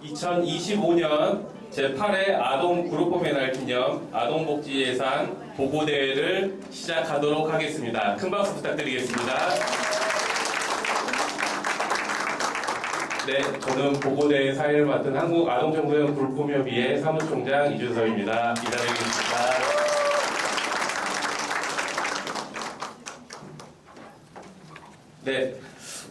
2025년 제8회 아동 그룹홈의 날 기념 아동복지예산 보고대회를 시작하도록 하겠습니다. 큰 박수 부탁드리겠습니다. 네, 저는 보고대회 사회를 맡은 한국아동청소년 그룹홈협의회 사무총장 이준섭입니다. 인사드리겠습니다. 네,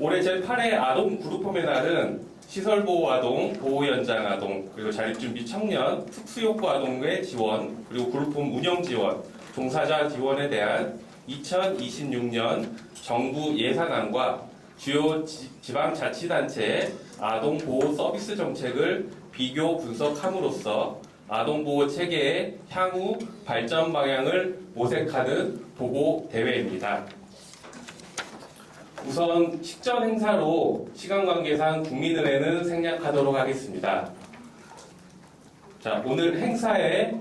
올해 제8회 아동 그룹홈의 날은 시설보호아동, 보호연장아동, 그리고 자립준비 청년, 특수요구 아동의 지원, 그리고 그룹홈 운영 지원, 종사자 지원에 대한 2026년 정부 예산안과 주요 지방자치단체의 아동보호 서비스 정책을 비교 분석함으로써 아동보호 체계의 향후 발전 방향을 모색하는 보고 대회입니다. 우선 식전 행사로 시간 관계상 국민은혜는 생략하도록 하겠습니다. 자, 오늘 행사의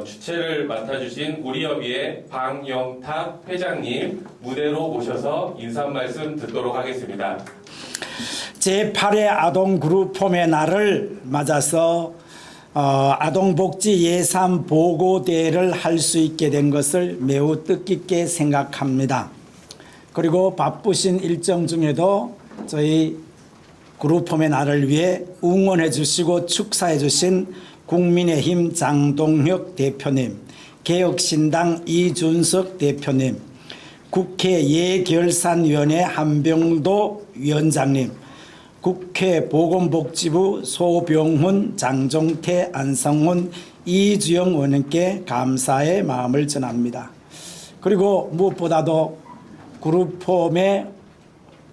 주최를 맡아주신 우리 협의회 방영탁 회장님 무대로 모셔서 인사 말씀 듣도록 하겠습니다. 제8회 아동그룹홈의 날을 맞아서 아동복지 예산 보고대회를 할 수 있게 된 것을 매우 뜻깊게 생각합니다. 그리고 바쁘신 일정 중에도 저희 그룹홈의 날을 위해 응원해 주시고 축사해 주신 국민의힘 장동혁 대표님, 개혁신당 이준석 대표님, 국회 예결산위원회 한병도 위원장님, 국회 보건복지부 소병훈, 장종태, 안성훈, 이주영 의원님께 감사의 마음을 전합니다. 그리고 무엇보다도 그룹홈의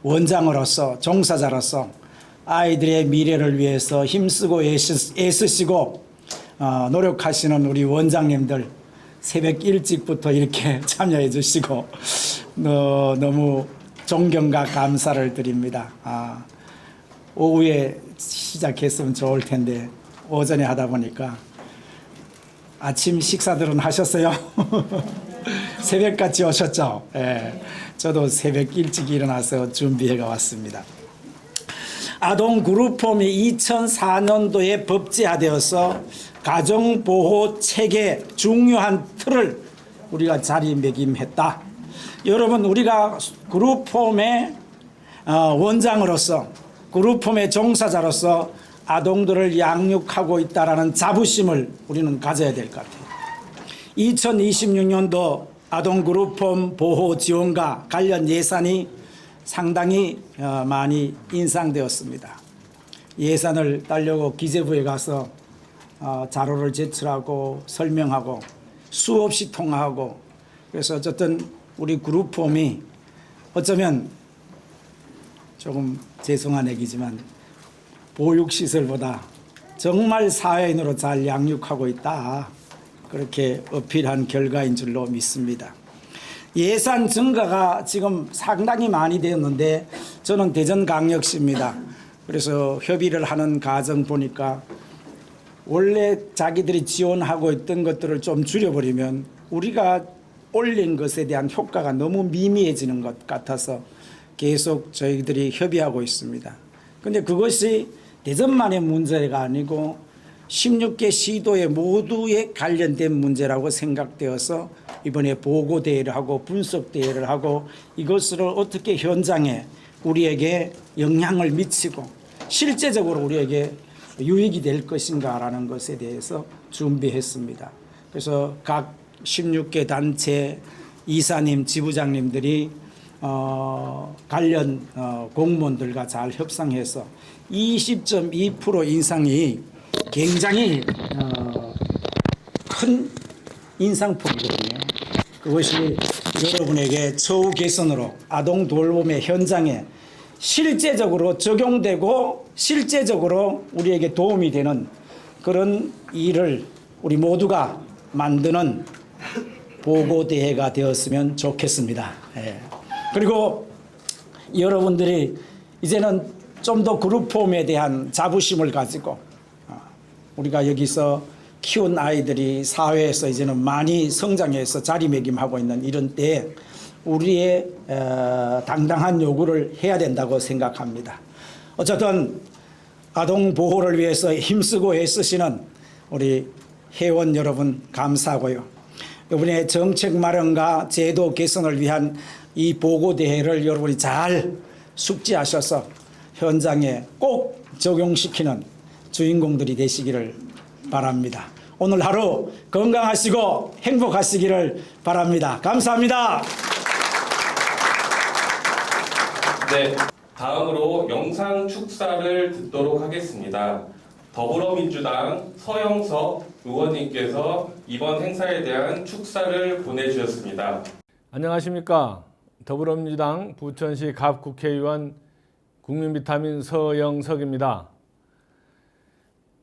원장으로서 종사자로서 아이들의 미래를 위해서 힘쓰고 애쓰시고 노력하시는 우리 원장님들 새벽 일찍부터 이렇게 참여해 주시고 너무 존경과 감사를 드립니다. 오후에 시작했으면 좋을 텐데 오전에 하다 보니까 아침 식사들은 하셨어요? 새벽같이 오셨죠? 예, 저도 새벽 일찍 일어나서 준비해가 왔습니다. 아동 그룹홈이 2004년도에 법제화되어서 가정보호 체계 중요한 틀을 우리가 자리매김했다. 여러분, 우리가 그룹홈의 원장으로서 그룹홈의 종사자로서 아동들을 양육하고 있다는 자부심을 우리는 가져야 될 것 같아요. 2026년도 아동그룹홈 보호 지원과 관련 예산이 상당히 많이 인상되었습니다. 예산을 따려고 기재부에 가서 자료를 제출하고 설명하고 수없이 통화하고, 그래서 어쨌든 우리 그룹홈이 어쩌면 조금 죄송한 얘기지만 보육시설보다 정말 사회인으로 잘 양육하고 있다, 그렇게 어필한 결과인 줄로 믿습니다. 예산 증가가 지금 상당히 많이 되었는데 저는 대전광역시입니다. 그래서 협의를 하는 과정 보니까 원래 자기들이 지원하고 있던 것들을 좀 줄여버리면 우리가 올린 것에 대한 효과가 너무 미미해지는 것 같아서 계속 저희들이 협의하고 있습니다. 그런데 그것이 대전만의 문제가 아니고 16개 시도에 모두에 관련된 문제라고 생각되어서 이번에 보고대회를 하고 분석대회를 하고 이것을 어떻게 현장에 우리에게 영향을 미치고 실제적으로 우리에게 유익이 될 것인가라는 것에 대해서 준비했습니다. 그래서 각 16개 단체 이사님, 지부장님들이 관련 공무원들과 잘 협상해서 20.2% 인상이 굉장히 큰 인상폭이거든요. 그것이 여러분에게 처우 개선으로 아동 돌봄의 현장에 실제적으로 적용되고 실제적으로 우리에게 도움이 되는 그런 일을 우리 모두가 만드는 보고대회가 되었으면 좋겠습니다. 예. 그리고 여러분들이 이제는 좀 더 그룹홈에 대한 자부심을 가지고 우리가 여기서 키운 아이들이 사회에서 이제는 많이 성장해서 자리매김하고 있는 이런 때에 우리의 당당한 요구를 해야 된다고 생각합니다. 어쨌든 아동 보호를 위해서 힘쓰고 애쓰시는 우리 회원 여러분 감사하고요. 이번에 정책 마련과 제도 개선을 위한 이 보고대회를 여러분이 잘 숙지하셔서 현장에 꼭 적용시키는 주인공들이 되시기를 바랍니다. 오늘 하루 건강하시고 행복하시기를 바랍니다. 감사합니다. 네, 다음으로 영상 축사를 듣도록 하겠습니다. 더불어민주당 서영석 의원님께서 이번 행사에 대한 축사를 보내주셨습니다. 안녕하십니까. 더불어민주당 부천시 갑국회의원 국민비타민 서영석입니다.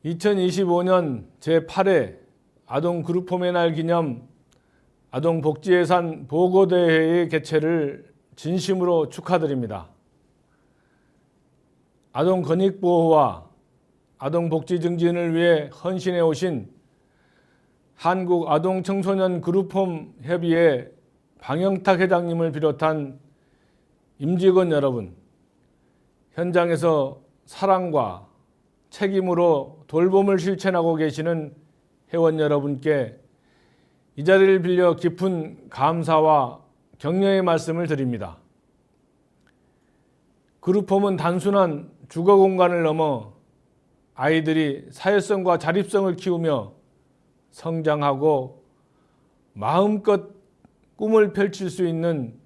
2025년 제8회 아동그룹홈의 날 기념 아동복지예산 보고대회의 개최를 진심으로 축하드립니다. 아동 권익보호와 아동복지 증진을 위해 헌신해 오신 한국아동청소년 그룹홈 협의회 방영탁 회장님을 비롯한 임직원 여러분, 현장에서 사랑과 책임으로 돌봄을 실천하고 계시는 회원 여러분께 이 자리를 빌려 깊은 감사와 격려의 말씀을 드립니다. 그룹홈은 단순한 주거 공간을 넘어 아이들이 사회성과 자립성을 키우며 성장하고 마음껏 꿈을 펼칠 수 있는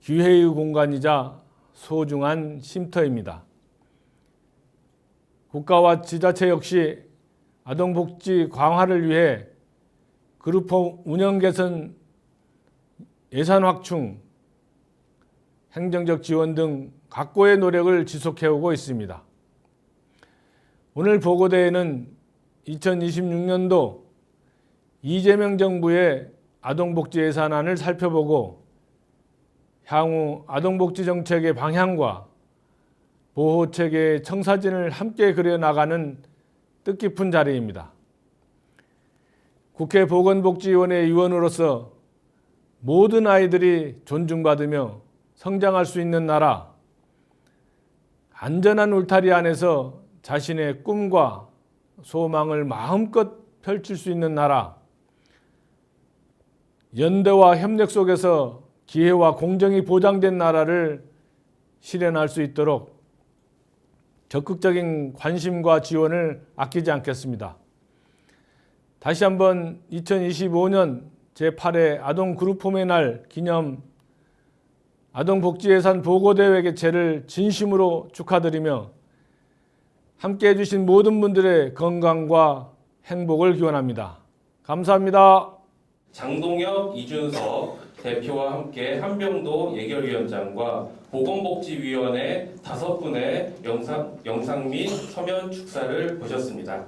기회의 공간이자 소중한 쉼터입니다. 국가와 지자체 역시 아동복지 강화를 위해 그룹홈 운영 개선, 예산 확충, 행정적 지원 등 각고의 노력을 지속해오고 있습니다. 오늘 보고대회는 2026년도 이재명 정부의 아동복지 예산안을 살펴보고 향후 아동복지 정책의 방향과 보호체계의 청사진을 함께 그려나가는 뜻깊은 자리입니다. 국회 보건복지위원회 위원으로서 모든 아이들이 존중받으며 성장할 수 있는 나라, 안전한 울타리 안에서 자신의 꿈과 소망을 마음껏 펼칠 수 있는 나라, 연대와 협력 속에서 기회와 공정이 보장된 나라를 실현할 수 있도록 적극적인 관심과 지원을 아끼지 않겠습니다. 다시 한번 2025년 제8회 아동그룹홈의 날 기념 아동복지예산 보고대회 개최를 진심으로 축하드리며 함께해 주신 모든 분들의 건강과 행복을 기원합니다. 감사합니다. 장동혁, 이준석 대표와 함께 한병도 예결위원장과 보건복지위원회 5분의 영상 및 서면 축사를 보셨습니다.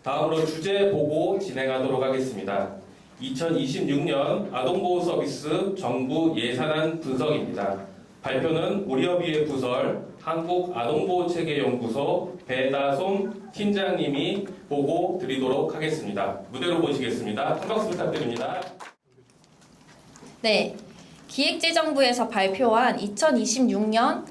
다음으로 주제 보고 진행하도록 하겠습니다. 2026년 아동보호 서비스 정부 예산안 분석입니다. 발표는 우리협의회 부설 한국아동보호체계연구소 배다솜 팀장님이 보고 드리도록 하겠습니다. 무대로 모시겠습니다. 한 박수 부탁드립니다. 네, 기획재정부에서 발표한 2026년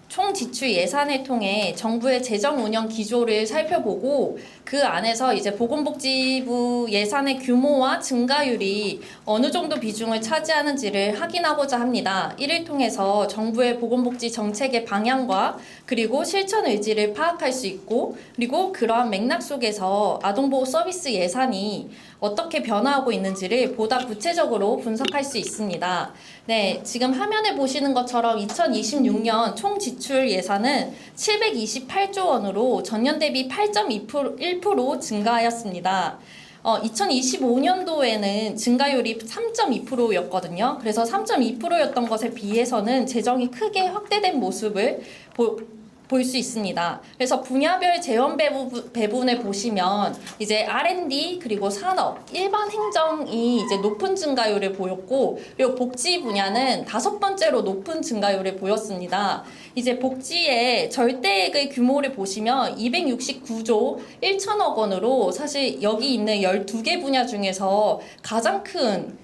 총 지출 예산을 통해 정부의 재정 운영 기조를 살펴보고 그 안에서 이제 보건복지부 예산의 규모와 증가율이 어느 정도 비중을 차지하는지를 확인하고자 합니다. 이를 통해서 정부의 보건복지 정책의 방향과 그리고 실천 의지를 파악할 수 있고, 그리고 그러한 맥락 속에서 아동보호 서비스 예산이 어떻게 변화하고 있는지를 보다 구체적으로 분석할 수 있습니다. 네, 지금 화면에 보시는 것처럼 2026년 총 지출 예산은 728조 원으로 전년 대비 8.1% 증가하였습니다. 2025년도에는 증가율이 3.2%였거든요. 그래서 3.2%였던 것에 비해서는 재정이 크게 확대된 모습을 볼 수 있습니다. 그래서 분야별 재원 배분을 보시면 이제 R&D 그리고 산업, 일반 행정이 이제 높은 증가율을 보였고, 그리고 복지 분야는 5번째로 높은 증가율을 보였습니다. 이제 복지의 절대액의 규모를 보시면 269조 1천억 원으로 사실 여기 있는 12개 분야 중에서 가장 큰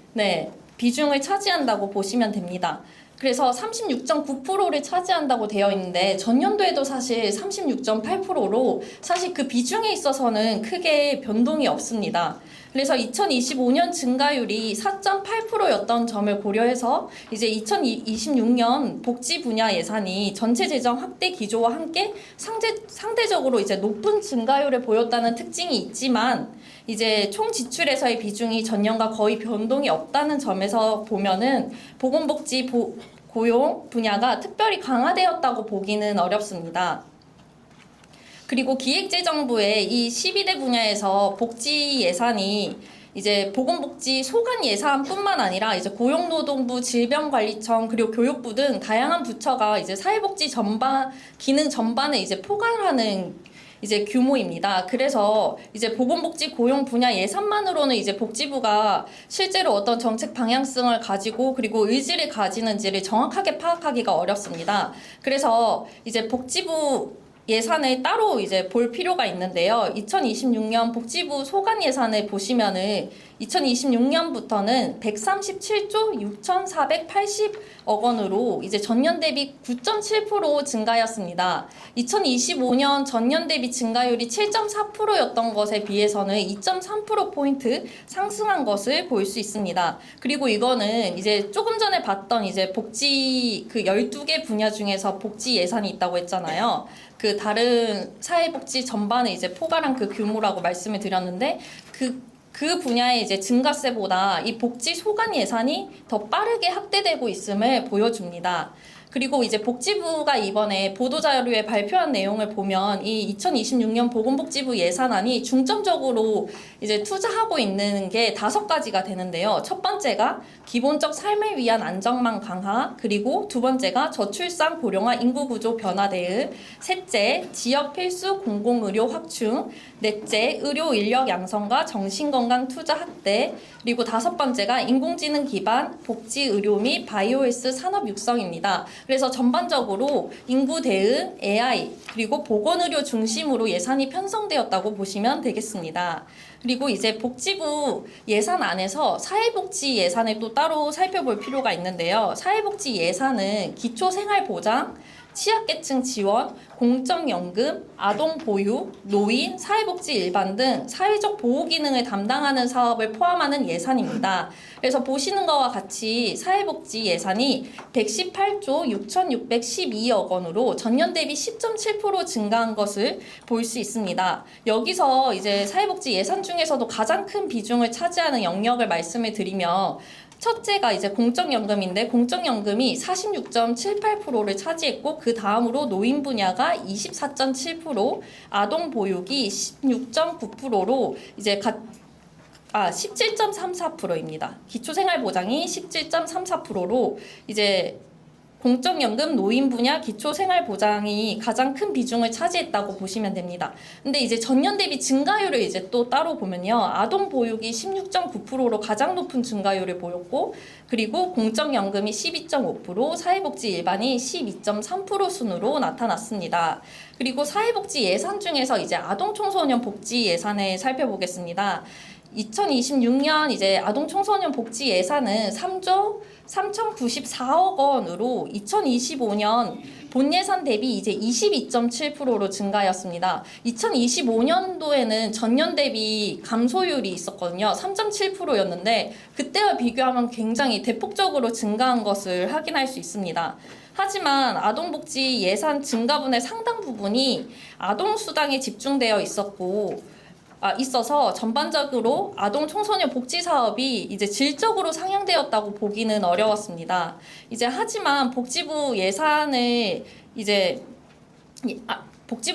비중을 차지한다고 보시면 됩니다. 그래서 36.9%를 차지한다고 되어 있는데 전년도에도 사실 36.8%로 사실 그 비중에 있어서는 크게 변동이 없습니다. 그래서 2025년 증가율이 4.8%였던 점을 고려해서 이제 2026년 복지 분야 예산이 전체 재정 확대 기조와 함께 상대적으로 이제 높은 증가율을 보였다는 특징이 있지만 이제 총 지출에서의 비중이 전년과 거의 변동이 없다는 점에서 보면은 보건복지 고용 분야가 특별히 강화되었다고 보기는 어렵습니다. 그리고 기획재정부의 이 12대 분야에서 복지 예산이 이제 보건복지 소관 예산뿐만 아니라 이제 고용노동부, 질병관리청 그리고 교육부 등 다양한 부처가 이제 사회복지 전반 기능 전반에 이제 포괄하는 이제 규모입니다. 그래서 이제 보건복지 고용 분야 예산만으로는 이제 복지부가 실제로 어떤 정책 방향성을 가지고 그리고 의지를 가지는지를 정확하게 파악하기가 어렵습니다. 그래서 이제 복지부 예산을 따로 이제 볼 필요가 있는데요. 2026년 복지부 소관 예산을 보시면은 2026년부터는 137조 6,480억 원으로 이제 전년 대비 9.7% 증가였습니다. 2025년 전년 대비 증가율이 7.4%였던 것에 비해서는 2.3%포인트 상승한 것을 볼 수 있습니다. 그리고 이거는 이제 조금 전에 봤던 이제 복지 그 12개 분야 중에서 복지 예산이 있다고 했잖아요. 그 다른 사회복지 전반을 이제 포괄한 그 규모라고 말씀을 드렸는데 그 분야의 이제 증가세보다 이 복지 소관 예산이 더 빠르게 확대되고 있음을 보여줍니다. 그리고 이제 복지부가 이번에 보도자료에 발표한 내용을 보면 이 2026년 보건복지부 예산안이 중점적으로 이제 투자하고 있는 게 5가지가 되는데요. 첫 번째가 기본적 삶을 위한 안정망 강화, 그리고 두 번째가 저출산 고령화 인구구조 변화 대응, 셋째 지역 필수 공공의료 확충, 넷째 의료 인력 양성과 정신건강 투자 확대, 그리고 다섯 번째가 인공지능 기반 복지 의료 및 바이오헬스 산업 육성입니다. 그래서 전반적으로 인구 대응, AI, 그리고 보건의료 중심으로 예산이 편성되었다고 보시면 되겠습니다. 그리고 이제 복지부 예산 안에서 사회복지 예산을 또 따로 살펴볼 필요가 있는데요. 사회복지 예산은 기초생활보장, 취약계층 지원, 공적연금, 아동보육, 노인, 사회복지 일반 등 사회적 보호 기능을 담당하는 사업을 포함하는 예산입니다. 그래서 보시는 것과 같이 사회복지 예산이 118조 6,612억 원으로 전년 대비 10.7% 증가한 것을 볼 수 있습니다. 여기서 이제 사회복지 예산 중에서도 가장 큰 비중을 차지하는 영역을 말씀을 드리면 첫째가 이제 공적연금인데 공적연금이 46.78%를 차지했고 그 다음으로 노인 분야가 24.7%, 아동보육이 16.9%로 이제 17.34%입니다. 기초생활보장이 17.34%로 이제 공적연금, 노인 분야, 기초생활보장이 가장 큰 비중을 차지했다고 보시면 됩니다. 근데 이제 전년 대비 증가율을 이제 또 따로 보면요. 아동보육이 16.9%로 가장 높은 증가율을 보였고, 그리고 공적연금이 12.5%, 사회복지 일반이 12.3% 순으로 나타났습니다. 그리고 사회복지 예산 중에서 이제 아동청소년 복지 예산을 살펴보겠습니다. 2026년 이제 아동청소년 복지 예산은 3조 3,094억 원으로 2025년 본 예산 대비 이제 22.7%로 증가였습니다. 2025년도에는 전년 대비 감소율이 있었거든요. 3.7%였는데 그때와 비교하면 굉장히 대폭적으로 증가한 것을 확인할 수 있습니다. 하지만 아동복지 예산 증가분의 상당 부분이 아동수당에 집중되어 있어서 전반적으로 아동 청소년 복지 사업이 이제 질적으로 상향되었다고 보기는 어려웠습니다. 이제 하지만 복지부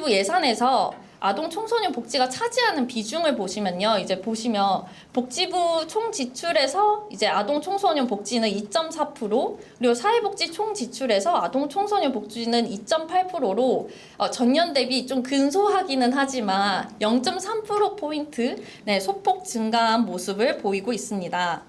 예산에서 아동 청소년 복지가 차지하는 비중을 보시면요. 이제 보시면 복지부 총 지출에서 이제 아동 청소년 복지는 2.4%, 그리고 사회복지 총 지출에서 아동 청소년 복지는 2.8%로 전년 대비 좀 근소하기는 하지만 0.3%포인트 소폭 증가한 모습을 보이고 있습니다.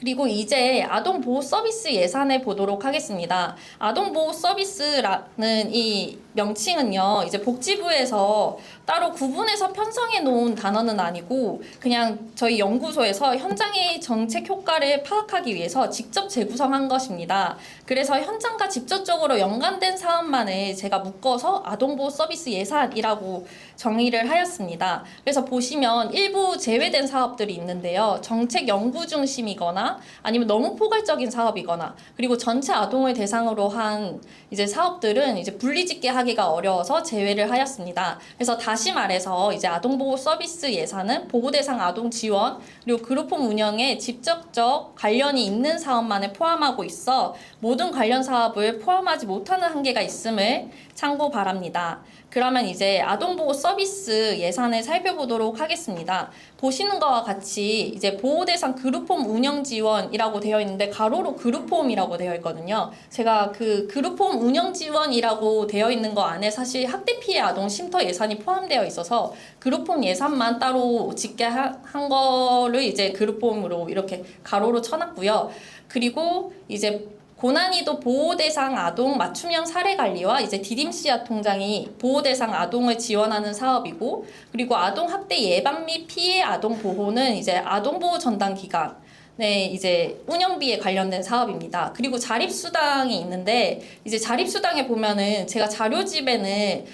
그리고 이제 아동보호 서비스 예산을 보도록 하겠습니다. 아동보호 서비스라는 이 명칭은요, 이제 복지부에서 따로 구분해서 편성해 놓은 단어는 아니고 그냥 저희 연구소에서 현장의 정책 효과를 파악하기 위해서 직접 재구성한 것입니다. 그래서 현장과 직접적으로 연관된 사업만을 제가 묶어서 아동보호 서비스 예산이라고 정의를 하였습니다. 그래서 보시면 일부 제외된 사업들이 있는데요. 정책 연구 중심이거나 아니면 너무 포괄적인 사업이거나 그리고 전체 아동을 대상으로 한 이제 사업들은 이제 분리짓게 하기가 어려워서 제외를 하였습니다. 그래서 다시 말해서 이제 아동보호 서비스 예산은 보호대상 아동 지원 그리고 그룹홈 운영에 직접적 관련이 있는 사업만을 포함하고 있어 모든 관련 사업을 포함하지 못하는 한계가 있음을 참고 바랍니다. 그러면 이제 아동보호 서비스 예산을 살펴보도록 하겠습니다. 보시는 것과 같이 이제 보호대상 그룹홈 운영 지원이라고 되어 있는데 가로로 그룹홈이라고 되어 있거든요. 제가 그 그룹홈 운영 지원이라고 되어 있는 거 안에 사실 학대 피해 아동 쉼터 예산이 포함되어 있어서 그룹홈 예산만 따로 짓게 한 거를 이제 그룹홈으로 이렇게 가로로 쳐놨고요. 그리고 이제 고난이도 보호대상 아동 맞춤형 사례관리와 이제 디딤씨앗 통장이 보호대상 아동을 지원하는 사업이고 그리고 아동학대 예방 및 피해 아동 보호는 이제 아동보호 전담 기관 네, 이제 운영비에 관련된 사업입니다. 그리고 자립수당이 있는데 이제 자립수당에 보면은 제가 자료집에는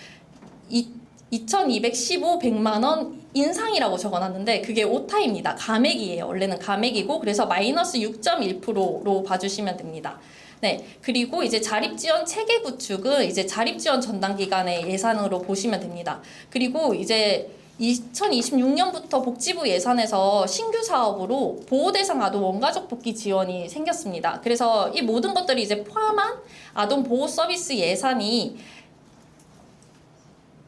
2,215 100만 원 인상이라고 적어놨는데 그게 오타입니다. 감액이에요. 원래는 감액이고 그래서 마이너스 6.1%로 봐주시면 됩니다. 네, 그리고 이제 자립지원 체계 구축은 이제 자립지원 전담기관의 예산으로 보시면 됩니다. 그리고 이제 2026년부터 복지부 예산에서 신규 사업으로 보호대상 아동 원가족 복귀 지원이 생겼습니다. 그래서 이 모든 것들이 이제 포함한 아동 보호 서비스 예산이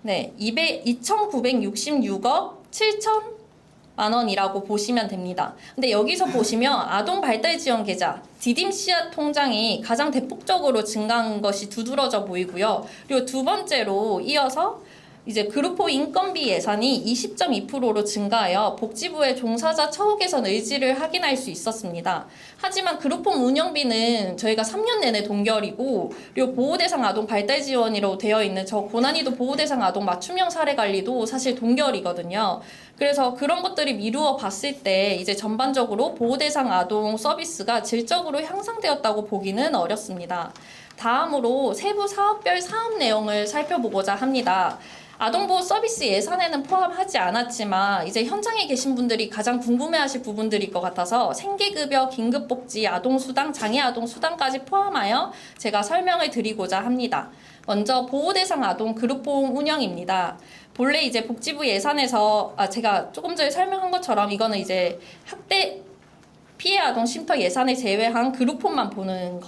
네, 2,966억 7천만 원이라고 보시면 됩니다. 근데 여기서 보시면 아동 발달 지원 계좌 디딤씨앗 통장이 가장 대폭적으로 증가한 것이 두드러져 보이고요. 그리고 두 번째로 이어서 이제 그룹호 인건비 예산이 20.2%로 증가하여 복지부의 종사자 처우 개선 의지를 확인할 수 있었습니다. 하지만 그룹홈 운영비는 저희가 3년 내내 동결이고 그리고 보호대상 아동 발달 지원이라고 되어 있는 저 고난이도 보호대상 아동 맞춤형 사례 관리도 사실 동결이거든요. 그래서 그런 것들이 미루어 봤을 때 이제 전반적으로 보호대상 아동 서비스가 질적으로 향상되었다고 보기는 어렵습니다. 다음으로 세부 사업별 사업 내용을 살펴보고자 합니다. 아동보호 서비스 예산에는 포함하지 않았지만 이제 현장에 계신 분들이 가장 궁금해하실 부분들일 것 같아서 생계급여, 긴급복지, 아동수당, 장애아동수당까지 포함하여 제가 설명을 드리고자 합니다. 먼저 보호대상 아동 그룹홈 운영입니다. 본래 이제 복지부 예산에서 제가 조금 전에 설명한 것처럼 이거는 이제 학대 피해 아동 쉼터 예산을 제외한 그룹홈만 보는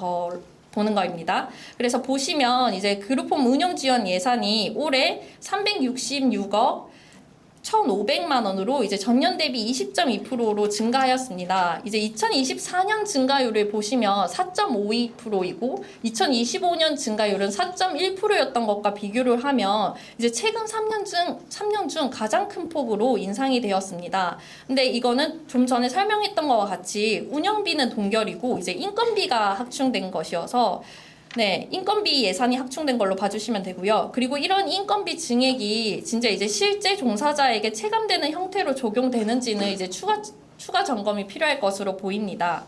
거입니다. 그래서 보시면 이제 그룹홈 운영 지원 예산이 올해 366억 1,500만 원으로 이제 전년 대비 20.2%로 증가하였습니다. 이제 2024년 증가율을 보시면 4.52%이고 2025년 증가율은 4.1%였던 것과 비교를 하면 이제 최근 3년 중 가장 큰 폭으로 인상이 되었습니다. 근데 이거는 좀 전에 설명했던 것과 같이 운영비는 동결이고 이제 인건비가 확충된 것이어서 네, 인건비 예산이 확충된 걸로 봐주시면 되고요. 그리고 이런 인건비 증액이 진짜 이제 실제 종사자에게 체감되는 형태로 적용되는지는 이제 추가 점검이 필요할 것으로 보입니다.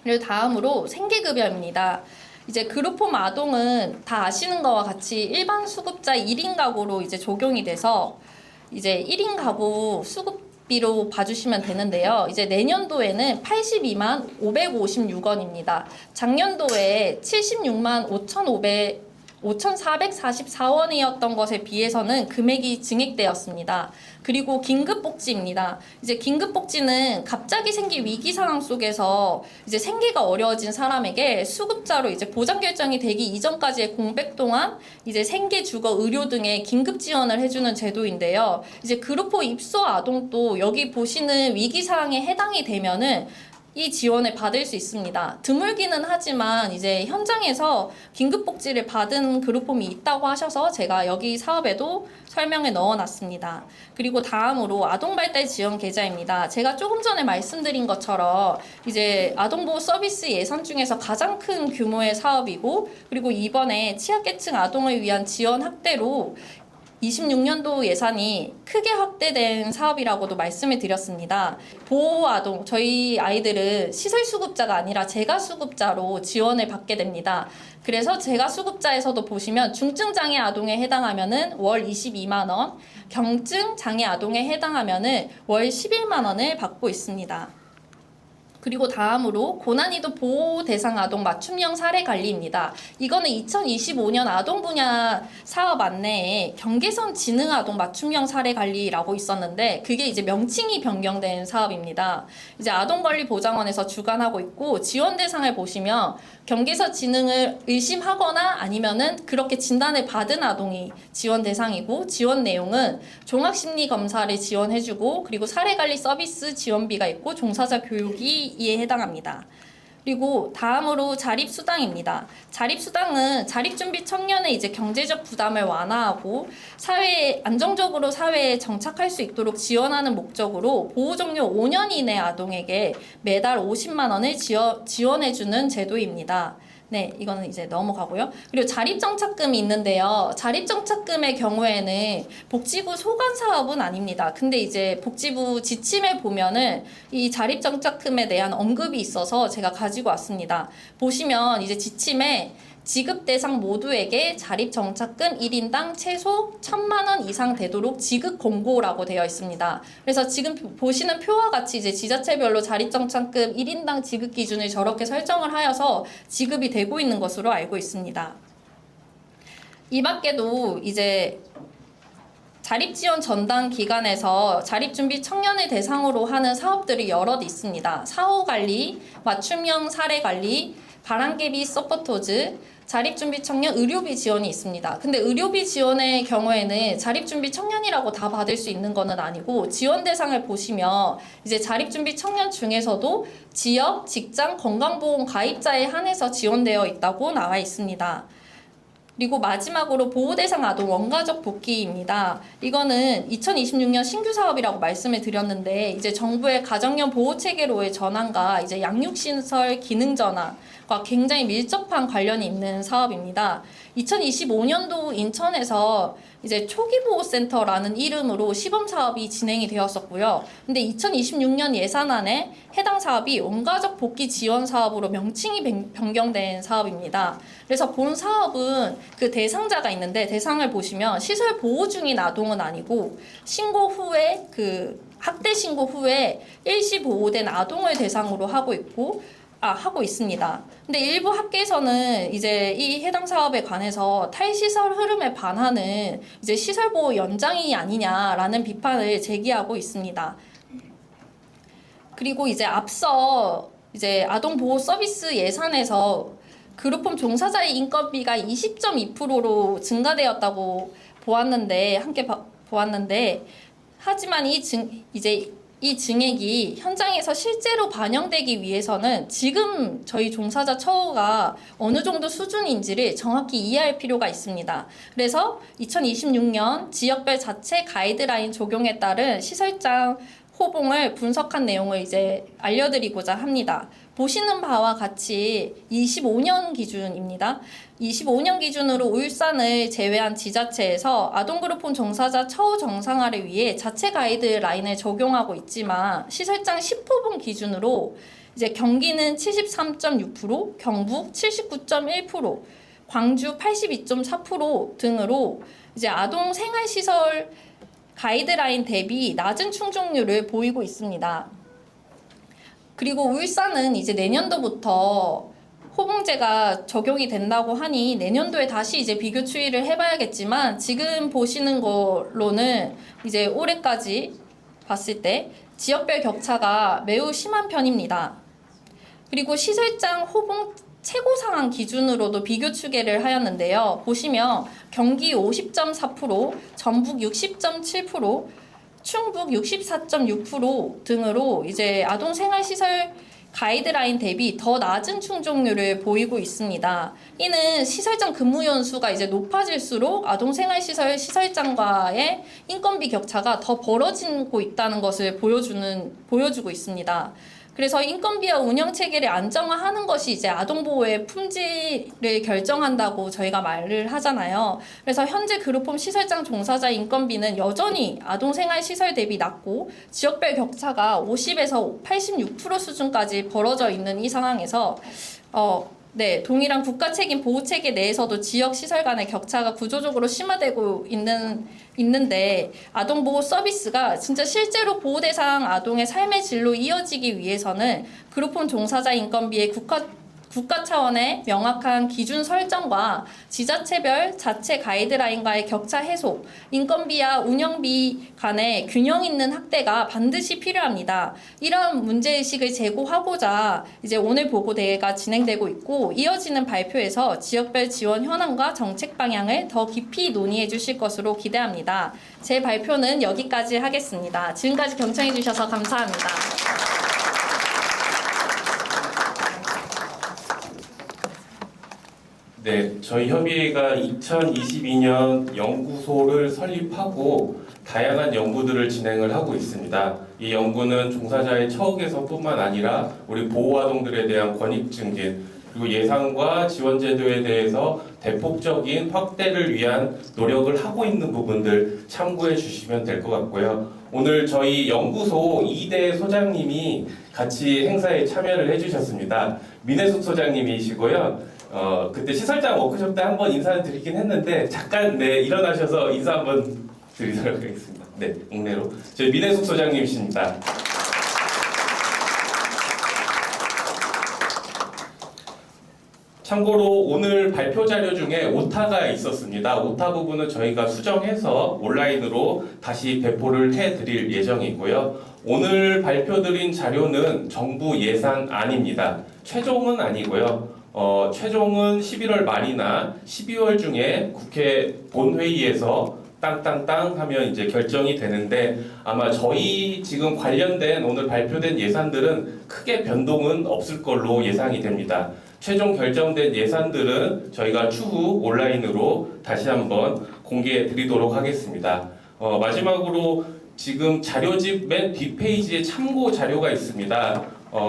그리고 다음으로 생계급여입니다. 이제 그룹홈 아동은 다 아시는 것과 같이 일반 수급자 1인 가구로 이제 적용이 돼서 이제 1인 가구 수급비로 봐주시면 되는데요. 이제 내년도에는 82만 556원입니다. 작년도에 76만 5,444원이었던 것에 비해서는 금액이 증액되었습니다. 그리고 긴급복지입니다. 이제 긴급복지는 갑자기 생긴 위기 상황 속에서 이제 생계가 어려워진 사람에게 수급자로 이제 보장 결정이 되기 이전까지의 공백 동안 이제 생계, 주거, 의료 등의 긴급 지원을 해주는 제도인데요. 이제 그룹호 입소 아동도 여기 보시는 위기 상황에 해당이 되면은 이 지원을 받을 수 있습니다. 드물기는 하지만 이제 현장에서 긴급복지를 받은 그룹홈이 있다고 하셔서 제가 여기 사업에도 설명에 넣어놨습니다. 그리고 다음으로 아동발달 지원 계좌입니다. 제가 조금 전에 말씀드린 것처럼 이제 아동보호 서비스 예산 중에서 가장 큰 규모의 사업이고, 그리고 이번에 취약계층 아동을 위한 지원 확대로 26년도 예산이 크게 확대된 사업이라고도 말씀을 드렸습니다. 보호아동, 저희 아이들은 시설수급자가 아니라 재가수급자로 지원을 받게 됩니다. 그래서 재가수급자에서도 보시면 중증장애 아동에 해당하면은 월 22만 원, 경증장애 아동에 해당하면은 월 11만 원을 받고 있습니다. 그리고 다음으로 고난이도 보호 대상 아동 맞춤형 사례 관리입니다. 이거는 2025년 아동 분야 사업 안내에 경계선 지능 아동 맞춤형 사례 관리라고 있었는데, 그게 이제 명칭이 변경된 사업입니다. 이제 아동권리보장원에서 주관하고 있고, 지원 대상을 보시면 경계선 지능을 의심하거나 아니면은 그렇게 진단을 받은 아동이 지원 대상이고, 지원 내용은 종합심리검사를 지원해주고, 그리고 사례관리 서비스 지원비가 있고, 종사자 교육이 이에 해당합니다. 그리고 다음으로 자립수당입니다. 자립수당은 자립준비 청년의 이제 경제적 부담을 완화하고 안정적으로 사회에 정착할 수 있도록 지원하는 목적으로 보호 종료 5년 이내 아동에게 매달 50만 원을 지원해주는 제도입니다. 네, 이거는 이제 넘어가고요. 그리고 자립정착금이 있는데요. 자립정착금의 경우에는 복지부 소관 사업은 아닙니다. 근데 이제 복지부 지침에 보면은 이 자립정착금에 대한 언급이 있어서 제가 가지고 왔습니다. 보시면 이제 지침에 지급 대상 모두에게 자립정착금 1인당 최소 1,000만 원 이상 되도록 지급 공고라고 되어 있습니다. 그래서 지금 보시는 표와 같이 이제 지자체별로 자립정착금 1인당 지급 기준을 저렇게 설정을 하여서 지급이 되고 있는 것으로 알고 있습니다. 이 밖에도 이제 자립지원 전담 기관에서 자립준비 청년을 대상으로 하는 사업들이 여럿 있습니다. 사후관리, 맞춤형 사례관리, 바람개비 서포터즈, 자립준비 청년 의료비 지원이 있습니다. 근데 의료비 지원의 경우에는 자립준비 청년이라고 다 받을 수 있는 거는 아니고, 지원 대상을 보시면 이제 자립준비 청년 중에서도 지역, 직장, 건강보험 가입자에 한해서 지원되어 있다고 나와 있습니다. 그리고 마지막으로 보호대상 아동 원가족 복귀입니다. 이거는 2026년 신규 사업이라고 말씀을 드렸는데, 이제 정부의 가정형 보호체계로의 전환과 이제 양육시설 기능 전환과 굉장히 밀접한 관련이 있는 사업입니다. 2025년도 인천에서 이제 초기보호센터라는 이름으로 시범 사업이 진행이 되었었고요. 근데 2026년 예산안에 해당 사업이 원가족 복귀 지원 사업으로 명칭이 변경된 사업입니다. 그래서 본 사업은 그 대상자가 있는데, 대상을 보시면 시설 보호 중인 아동은 아니고 신고 후에 학대 신고 후에 일시 보호된 아동을 대상으로 하고 있습니다. 근데 일부 학계에서는 이제 이 해당 사업에 관해서 탈시설 흐름에 반하는 이제 시설보호 연장이 아니냐라는 비판을 제기하고 있습니다. 그리고 이제 앞서 이제 아동보호 서비스 예산에서 그룹홈 종사자의 인건비가 20.2%로 증가되었다고 함께 보았는데, 하지만 이 증액이 현장에서 실제로 반영되기 위해서는 지금 저희 종사자 처우가 어느 정도 수준인지를 정확히 이해할 필요가 있습니다. 그래서 2026년 지역별 자체 가이드라인 적용에 따른 시설장 호봉을 분석한 내용을 이제 알려드리고자 합니다. 보시는 바와 같이 25년 기준입니다. 25년 기준으로 울산을 제외한 지자체에서 아동그룹홈 종사자 처우 정상화를 위해 자체 가이드라인을 적용하고 있지만, 시설장 10호봉 기준으로 이제 경기는 73.6%, 경북 79.1%, 광주 82.4% 등으로 이제 아동 생활시설 가이드라인 대비 낮은 충족률을 보이고 있습니다. 그리고 울산은 이제 내년도부터 호봉제가 적용이 된다고 하니 내년도에 다시 이제 비교 추이를 해봐야겠지만, 지금 보시는 걸로는 이제 올해까지 봤을 때 지역별 격차가 매우 심한 편입니다. 그리고 시설장 호봉 최고 상황 기준으로도 비교 추계를 하였는데요. 보시면 경기 50.4%, 전북 60.7%, 충북 64.6% 등으로 이제 아동 생활 시설 가이드라인 대비 더 낮은 충족률을 보이고 있습니다. 이는 시설장 근무 연수가 이제 높아질수록 아동생활시설 시설장과의 인건비 격차가 더 벌어지고 있다는 것을 보여주고 있습니다. 그래서 인건비와 운영 체계를 안정화하는 것이 이제 아동보호의 품질을 결정한다고 저희가 말을 하잖아요. 그래서 현재 그룹홈 시설장 종사자 인건비는 여전히 아동생활시설 대비 낮고 지역별 격차가 50에서 86% 수준까지 벌어져 있는 이 상황에서 동일한 국가 책임 보호 체계 내에서도 지역 시설 간의 격차가 구조적으로 심화되고 있는데 아동 보호 서비스가 진짜 실제로 보호 대상 아동의 삶의 질로 이어지기 위해서는 그룹홈 종사자 인건비의 국가 차원의 명확한 기준 설정과 지자체별 자체 가이드라인과의 격차 해소, 인건비와 운영비 간의 균형 있는 확대가 반드시 필요합니다. 이런 문제의식을 제고하고자 이제 오늘 보고대회가 진행되고 있고 이어지는 발표에서 지역별 지원 현황과 정책 방향을 더 깊이 논의해 주실 것으로 기대합니다. 제 발표는 여기까지 하겠습니다. 지금까지 경청해 주셔서 감사합니다. 네, 저희 협의회가 2022년 연구소를 설립하고 다양한 연구들을 진행을 하고 있습니다. 이 연구는 종사자의 처우 개선뿐만 아니라 우리 보호아동들에 대한 권익 증진, 그리고 예산과 지원 제도에 대해서 대폭적인 확대를 위한 노력을 하고 있는 부분들 참고해 주시면 될 것 같고요. 오늘 저희 연구소 2대 소장님이 같이 행사에 참여를 해주셨습니다. 민혜숙 소장님이시고요. 그때 시설장 워크숍 때 한번 인사를 드리긴 했는데 잠깐 일어나셔서 인사 한번 드리도록 하겠습니다. 네, 옥내로 저희 민혜숙 소장님이십니다. 참고로 오늘 발표 자료 중에 오타가 있었습니다. 오타 부분은 저희가 수정해서 온라인으로 다시 배포를 해드릴 예정이고요. 오늘 발표드린 자료는 정부 예산안입니다. 최종은 아니고요. 최종은 11월 말이나 12월 중에 국회 본회의에서 땅땅땅 하면 이제 결정이 되는데 아마 저희 지금 관련된 오늘 발표된 예산들은 크게 변동은 없을 걸로 예상이 됩니다. 최종 결정된 예산들은 저희가 추후 온라인으로 다시 한번 공개해 드리도록 하겠습니다. 마지막으로 지금 자료집 맨 뒷페이지에 참고 자료가 있습니다.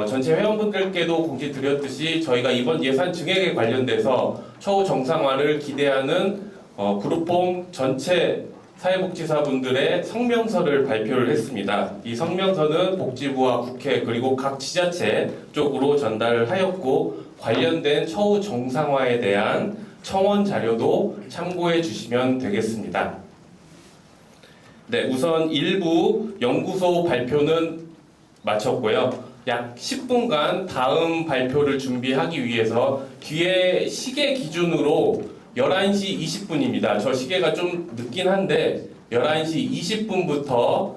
전체 회원분들께도 공지 드렸듯이 저희가 이번 예산 증액에 관련돼서 처우 정상화를 기대하는 그룹홈 전체 사회복지사분들의 성명서를 발표를 했습니다. 이 성명서는 복지부와 국회 그리고 각 지자체 쪽으로 전달을 하였고 관련된 처우 정상화에 대한 청원 자료도 참고해 주시면 되겠습니다. 네, 우선 일부 연구소 발표는 마쳤고요. 약 10분간 다음 발표를 준비하기 위해서 뒤에 시계 기준으로 11시 20분입니다. 저 시계가 좀 늦긴 한데 11시 20분부터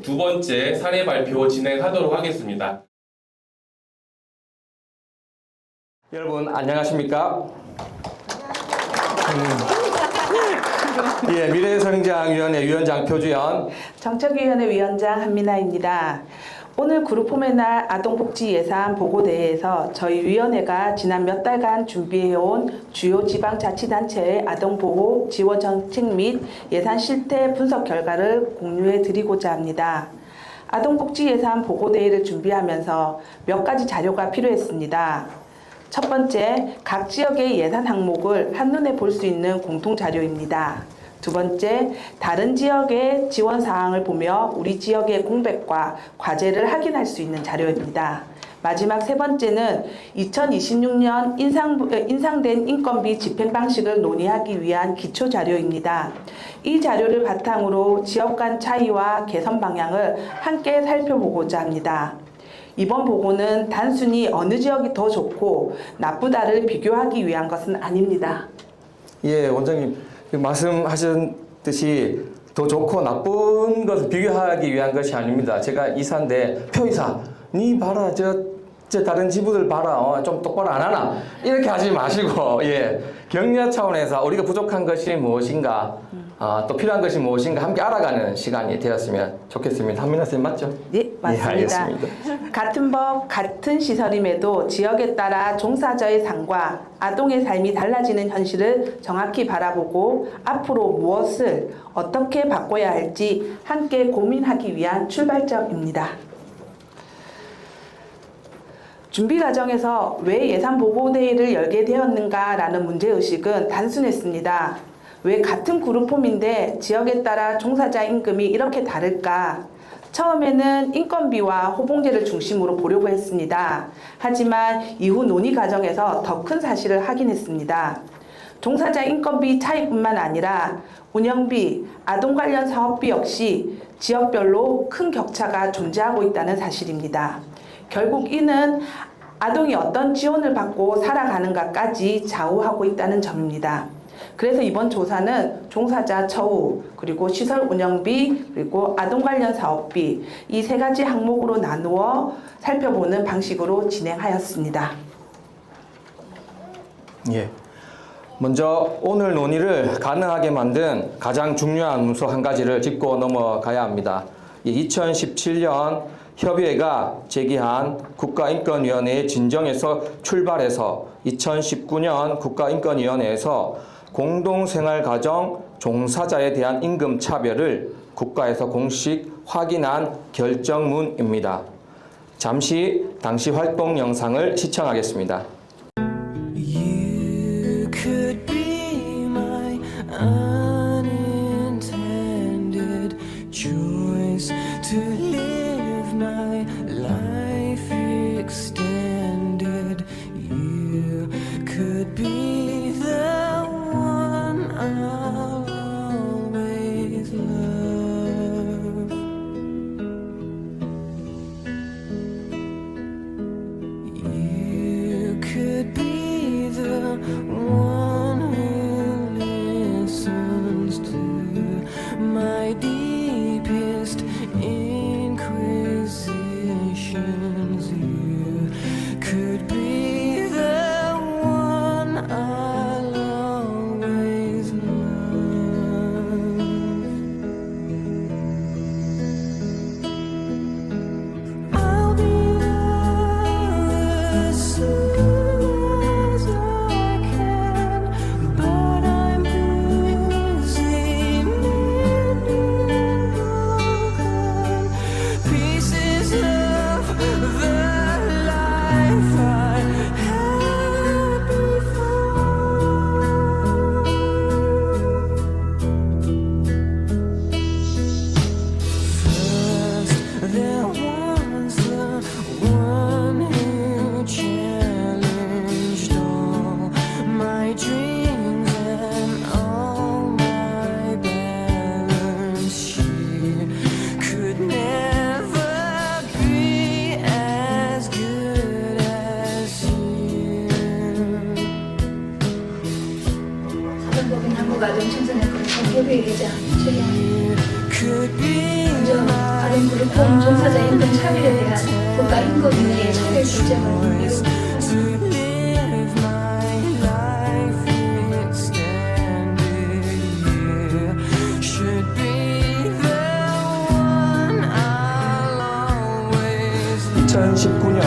두 번째 사례 발표 진행하도록 하겠습니다. 여러분 안녕하십니까? 미래성장위원회 위원장 표주연, 정책위원회 위원장 한민아입니다. 오늘 그룹홈의 날 아동복지 예산 보고대회에서 저희 위원회가 지난 몇 달간 준비해온 주요 지방자치단체의 아동보호 지원 정책 및 예산 실태 분석 결과를 공유해 드리고자 합니다. 아동복지 예산 보고대회를 준비하면서 몇 가지 자료가 필요했습니다. 첫 번째, 각 지역의 예산 항목을 한눈에 볼 수 있는 공통자료입니다. 두 번째, 다른 지역의 지원 사항을 보며 우리 지역의 공백과 과제를 확인할 수 있는 자료입니다. 마지막 세 번째는 2026년 인상된 인건비 집행 방식을 논의하기 위한 기초 자료입니다. 이 자료를 바탕으로 지역 간 차이와 개선 방향을 함께 살펴보고자 합니다. 이번 보고는 단순히 어느 지역이 더 좋고 나쁘다를 비교하기 위한 것은 아닙니다. 예, 원장님 말씀하셨듯이 더 좋고 나쁜 것을 비교하기 위한 것이 아닙니다. 제가 이사인데 표이사, 니 봐라 저 다른 지부들 봐라, 좀 똑바로 안 하나? 이렇게 하지 마시고, 예. 격려 차원에서 우리가 부족한 것이 무엇인가, 또 필요한 것이 무엇인가 함께 알아가는 시간이 되었으면 좋겠습니다. 한민아 선생님 맞죠? 네, 맞습니다. 예, 알겠습니다. 같은 법, 같은 시설임에도 지역에 따라 종사자의 삶과 아동의 삶이 달라지는 현실을 정확히 바라보고 앞으로 무엇을 어떻게 바꿔야 할지 함께 고민하기 위한 출발점입니다. 준비 과정에서 왜 예산보고대회를 열게 되었는가라는 문제의식은 단순했습니다. 왜 같은 그룹홈인데 지역에 따라 종사자 임금이 이렇게 다를까? 처음에는 인건비와 호봉제를 중심으로 보려고 했습니다. 하지만 이후 논의 과정에서 더 큰 사실을 확인했습니다. 종사자 인건비 차이뿐만 아니라 운영비, 아동 관련 사업비 역시 지역별로 큰 격차가 존재하고 있다는 사실입니다. 결국 이는 아동이 어떤 지원을 받고 살아가는가까지 좌우하고 있다는 점입니다. 그래서 이번 조사는 종사자 처우, 그리고 시설 운영비, 그리고 아동 관련 사업비 이 세 가지 항목으로 나누어 살펴보는 방식으로 진행하였습니다. 예. 먼저 오늘 논의를 가능하게 만든 가장 중요한 문서 한 가지를 짚고 넘어가야 합니다. 2017년 협의회가 제기한 국가인권위원회의 진정에서 출발해서 2019년 국가인권위원회에서 공동생활가정 종사자에 대한 임금 차별을 국가에서 공식 확인한 결정문입니다. 잠시 당시 활동 영상을 시청하겠습니다. You could be my unintended choice to live my life extended. You could be the one I'll always love. You could be the one who listens to my deepest inquisitions. You could be the one I'll always love. I'll be there as soon as I can, but I'm busy mending broken pieces of the life I had First, there was the one who challenged all my dreams and all my balance. She could never be as good as you. 아동법인 한국아동청소년그룹 협의회장 최경입니다. Could be 먼저 아동 그룹홈 종사자 임금 차별에 대한 국가인권위원회의 차별 결정을 미루고 to live my life extended. You should be the one I'll always 2019년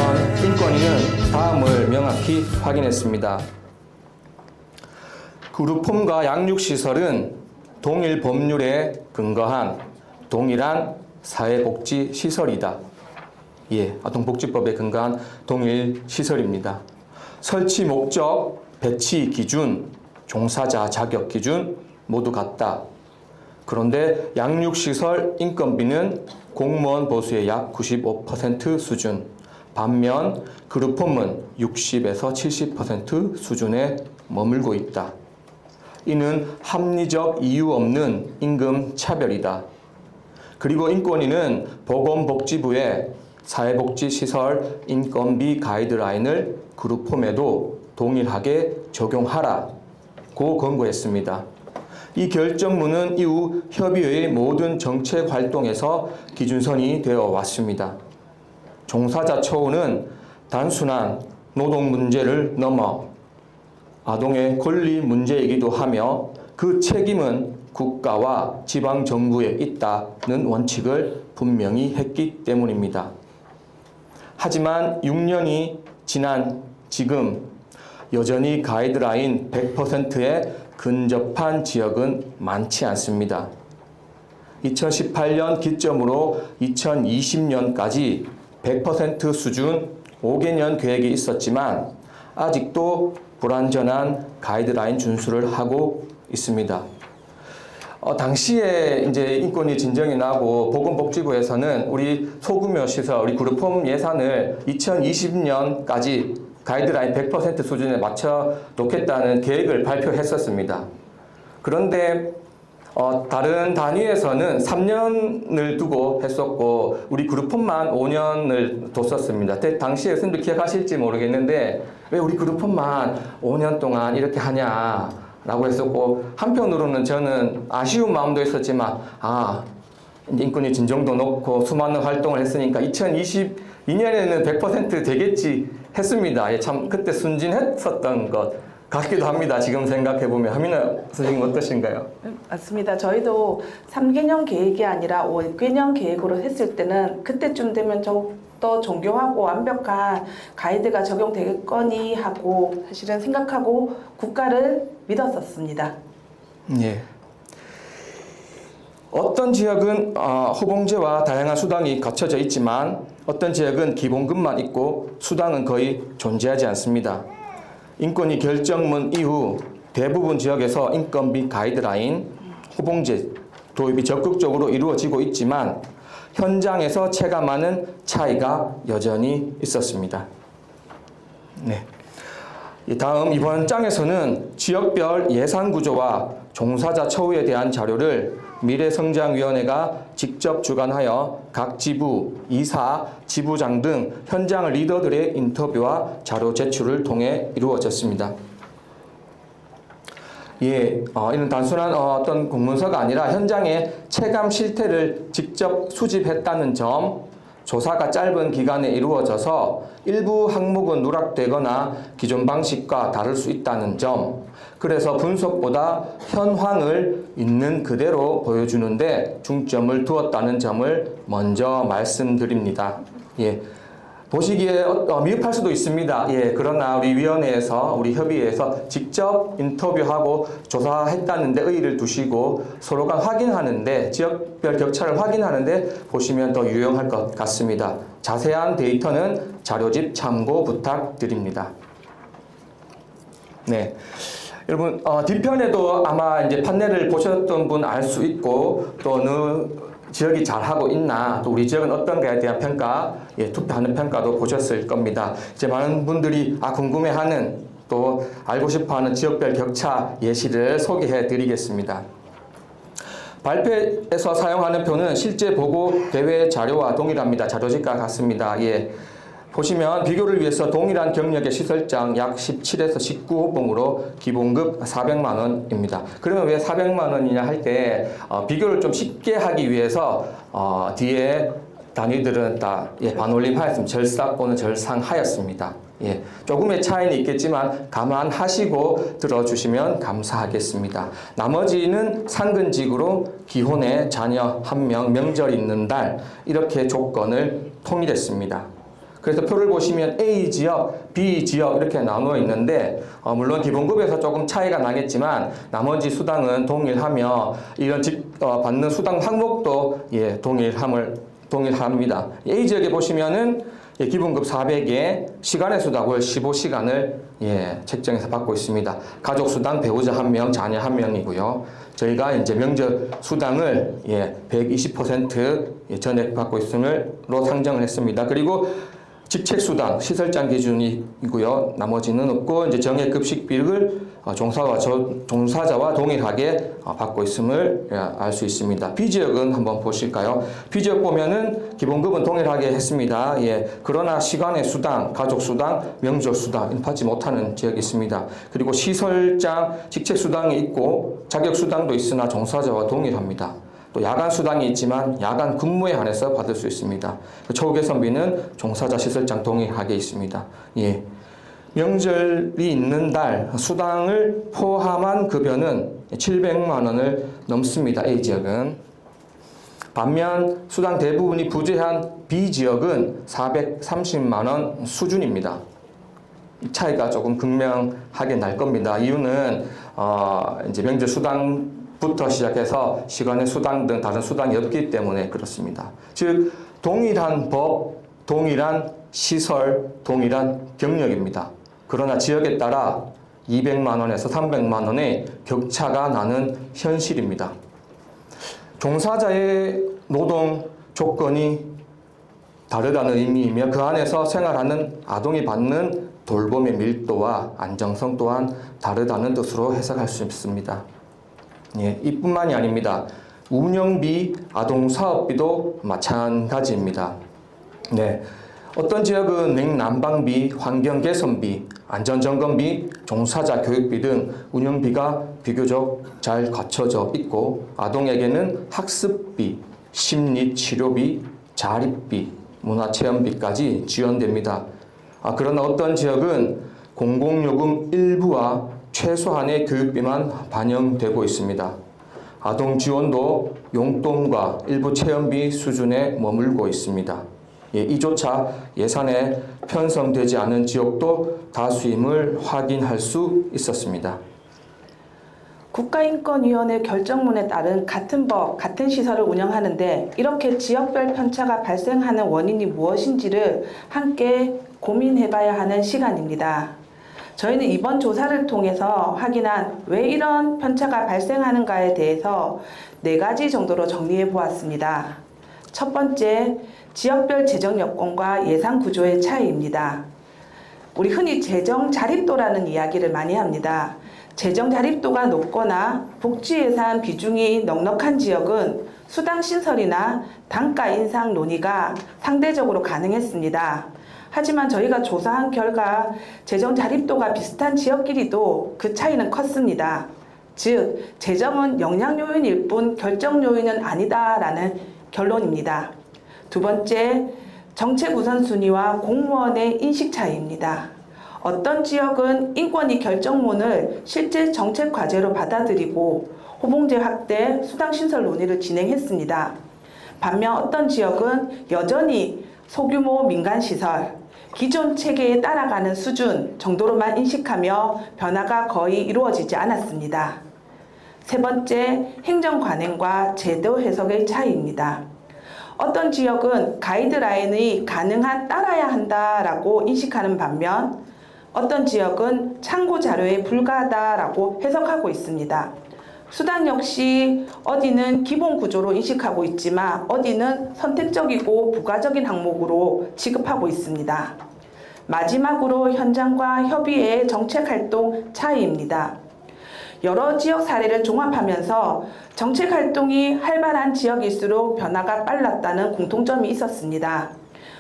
인권위는 다음을 명확히 확인했습니다. 그룹홈과 양육시설은 동일 법률에 근거한 동일한 사회복지시설이다. 예, 아동복지법에 근거한 동일 시설입니다. 설치 목적, 배치 기준, 종사자 자격 기준 모두 같다. 그런데 양육시설 인건비는 공무원 보수의 약 95% 수준, 반면 그룹홈은 60에서 70% 수준에 머물고 있다. 이는 합리적 이유 없는 임금 차별이다. 그리고 인권위는 보건복지부의 사회복지시설 인건비 가이드라인을 그룹홈에도 동일하게 적용하라고 권고했습니다. 이 결정문은 이후 협의회의 모든 정책 활동에서 기준선이 되어 왔습니다. 종사자 처우는 단순한 노동 문제를 넘어 아동의 권리 문제이기도 하며 그 책임은 국가와 지방 정부에 있다는 원칙을 분명히 했기 때문입니다. 하지만 6년이 지난 지금 여전히 가이드라인 100%에 근접한 지역은 많지 않습니다. 2018년 기점으로 2020년까지 100% 수준 5개년 계획이 있었지만 아직도 불완전한 가이드라인 준수를 하고 있습니다. 당시에 이제 인권위 진정이 나고 보건복지부에서는 우리 소규모 시설, 우리 그룹홈 예산을 2020년까지 가이드라인 100% 수준에 맞춰 놓겠다는 계획을 발표했었습니다. 그런데 다른 단위에서는 3년을 두고 했었고 우리 그룹홈만 5년을 뒀었습니다. 당시에 선생님들 기억하실지 모르겠는데 왜 우리 그룹홈만 5년 동안 이렇게 하냐라고 했었고 한편으로는 저는 아쉬운 마음도 있었지만 인권위 진정도 놓고 수많은 활동을 했으니까 2022년에는 100% 되겠지 했습니다. 참 그때 순진했었던 것 같기도 합니다. 지금 생각해보면. 하민아 선생님 어떠신가요? 맞습니다. 저희도 3개년 계획이 아니라 5개년 계획으로 했을 때는 그때쯤 되면 좀 더 정교하고 완벽한 가이드가 적용되겠거니 하고 사실은 생각하고 국가를 믿었었습니다. 예. 어떤 지역은 호봉제와 다양한 수당이 갖춰져 있지만 어떤 지역은 기본급만 있고 수당은 거의 존재하지 않습니다. 인권위 결정문 이후 대부분 지역에서 인건비 가이드라인, 호봉제 도입이 적극적으로 이루어지고 있지만 현장에서 체감하는 차이가 여전히 있었습니다. 네. 다음 이번 장에서는 지역별 예산 구조와 종사자 처우에 대한 자료를 미래성장위원회가 직접 주관하여 각 지부, 이사, 지부장 등 현장 리더들의 인터뷰와 자료 제출을 통해 이루어졌습니다. 이는 단순한 어떤 공문서가 아니라 현장의 체감 실태를 직접 수집했다는 점, 조사가 짧은 기간에 이루어져서 일부 항목은 누락되거나 기존 방식과 다를 수 있다는 점, 그래서 분석보다 현황을 있는 그대로 보여주는데 중점을 두었다는 점을 먼저 말씀드립니다. 보시기에 미흡할 수도 있습니다. 그러나 우리 위원회에서, 우리 협의회에서 직접 인터뷰하고 조사했다는 데 의의를 두시고 서로 간 확인하는데, 지역별 격차를 확인하는데 보시면 더 유용할 것 같습니다. 자세한 데이터는 자료집 참고 부탁드립니다. 네. 여러분, 뒤편에도 아마 이제 판넬을 보셨던 분 알 수 있고, 또 어느 지역이 잘하고 있나, 또 우리 지역은 어떤가에 대한 평가, 투표하는 평가도 보셨을 겁니다. 이제 많은 분들이 궁금해하는, 또 알고 싶어하는 지역별 격차 예시를 소개해 드리겠습니다. 발표에서 사용하는 표는 실제 보고 대회 자료와 동일합니다. 자료집과 같습니다. 보시면 비교를 위해서 동일한 경력의 시설장 약 17에서 19호봉으로 기본급 400만 원입니다. 그러면 왜 400만 원이냐 할 때 비교를 좀 쉽게 하기 위해서 뒤에 단위들은 다 반올림하였습니다. 절삭 또는 절상하였습니다. 조금의 차이는 있겠지만 감안하시고 들어주시면 감사하겠습니다. 나머지는 상근직으로 기혼의 자녀 1명, 명절 있는 달 이렇게 조건을 통일했습니다. 그래서 표를 보시면 A 지역, B 지역 이렇게 나누어 있는데 물론 기본급에서 조금 차이가 나겠지만 나머지 수당은 동일하며 이런 받는 수당 항목도 동일합니다. A 지역에 보시면은 기본급 400에 시간의 수당 월 15시간을 책정해서 받고 있습니다. 가족 수당 배우자 1명, 자녀 1명이고요. 저희가 이제 명절 수당을 120% 전액 받고 있음으로 상정을 했습니다. 그리고 직책수당, 시설장 기준이고요. 나머지는 없고 이제 정액급식비를 종사자와 동일하게 받고 있음을 알 수 있습니다. B지역은 한번 보실까요? B지역 보면은 기본급은 동일하게 했습니다. 그러나 시간의 수당, 가족수당, 명절수당 받지 못하는 지역이 있습니다. 그리고 시설장, 직책수당이 있고 자격수당도 있으나 종사자와 동일합니다. 또 야간 수당이 있지만 야간 근무에 한해서 받을 수 있습니다. 초우 개선비는 종사자 시설장 동일하게 있습니다. 예. 명절이 있는 달 수당을 포함한 급여는 700만 원을 넘습니다. A 지역은. 반면 수당 대부분이 부재한 B 지역은 430만 원 수준입니다. 차이가 조금 극명하게 날 겁니다. 이유는 이제 명절 수당부터 시작해서 시간의 수당 등 다른 수당이 없기 때문에 그렇습니다. 즉 동일한 법, 동일한 시설, 동일한 경력입니다. 그러나 지역에 따라 200만 원에서 300만 원의 격차가 나는 현실입니다. 종사자의 노동 조건이 다르다는 의미이며 그 안에서 생활하는 아동이 받는 돌봄의 밀도와 안정성 또한 다르다는 뜻으로 해석할 수 있습니다. 예, 이뿐만이 아닙니다. 운영비, 아동사업비도 마찬가지입니다. 네, 어떤 지역은 냉난방비, 환경개선비, 안전점검비, 종사자 교육비 등 운영비가 비교적 잘 갖춰져 있고 아동에게는 학습비, 심리치료비, 자립비, 문화체험비까지 지원됩니다. 그러나 어떤 지역은 공공요금 일부와 최소한의 교육비만 반영되고 있습니다. 아동 지원도 용돈과 일부 체험비 수준에 머물고 있습니다. 예, 이조차 예산에 편성되지 않은 지역도 다수임을 확인할 수 있었습니다. 국가인권위원회 결정문에 따른 같은 법, 같은 시설을 운영하는데 이렇게 지역별 편차가 발생하는 원인이 무엇인지를 함께 고민해봐야 하는 시간입니다. 저희는 이번 조사를 통해서 확인한 왜 이런 편차가 발생하는가에 대해서 4가지 정도로 정리해 보았습니다. 첫 번째, 지역별 재정 여건과 예산 구조의 차이입니다. 우리 흔히 재정 자립도라는 이야기를 많이 합니다. 재정 자립도가 높거나 복지 예산 비중이 넉넉한 지역은 수당 신설이나 단가 인상 논의가 상대적으로 가능했습니다. 하지만 저희가 조사한 결과 재정 자립도가 비슷한 지역끼리도 그 차이는 컸습니다. 즉, 재정은 영향 요인일 뿐 결정 요인은 아니다라는 결론입니다. 두 번째, 정책 우선순위와 공무원의 인식 차이입니다. 어떤 지역은 인권위 결정문을 실제 정책 과제로 받아들이고 호봉제 확대, 수당 신설 논의를 진행했습니다. 반면 어떤 지역은 여전히 소규모 민간시설, 기존 체계에 따라가는 수준 정도로만 인식하며 변화가 거의 이루어지지 않았습니다. 세 번째, 행정 관행과 제도 해석의 차이입니다. 어떤 지역은 가이드라인의 가능한 따라야 한다라고 인식하는 반면 어떤 지역은 참고 자료에 불과하다라고 해석하고 있습니다. 수당 역시 어디는 기본 구조로 인식하고 있지만 어디는 선택적이고 부가적인 항목으로 지급하고 있습니다. 마지막으로 현장과 협의의 정책 활동 차이입니다. 여러 지역 사례를 종합하면서 정책 활동이 활발한 지역일수록 변화가 빨랐다는 공통점이 있었습니다.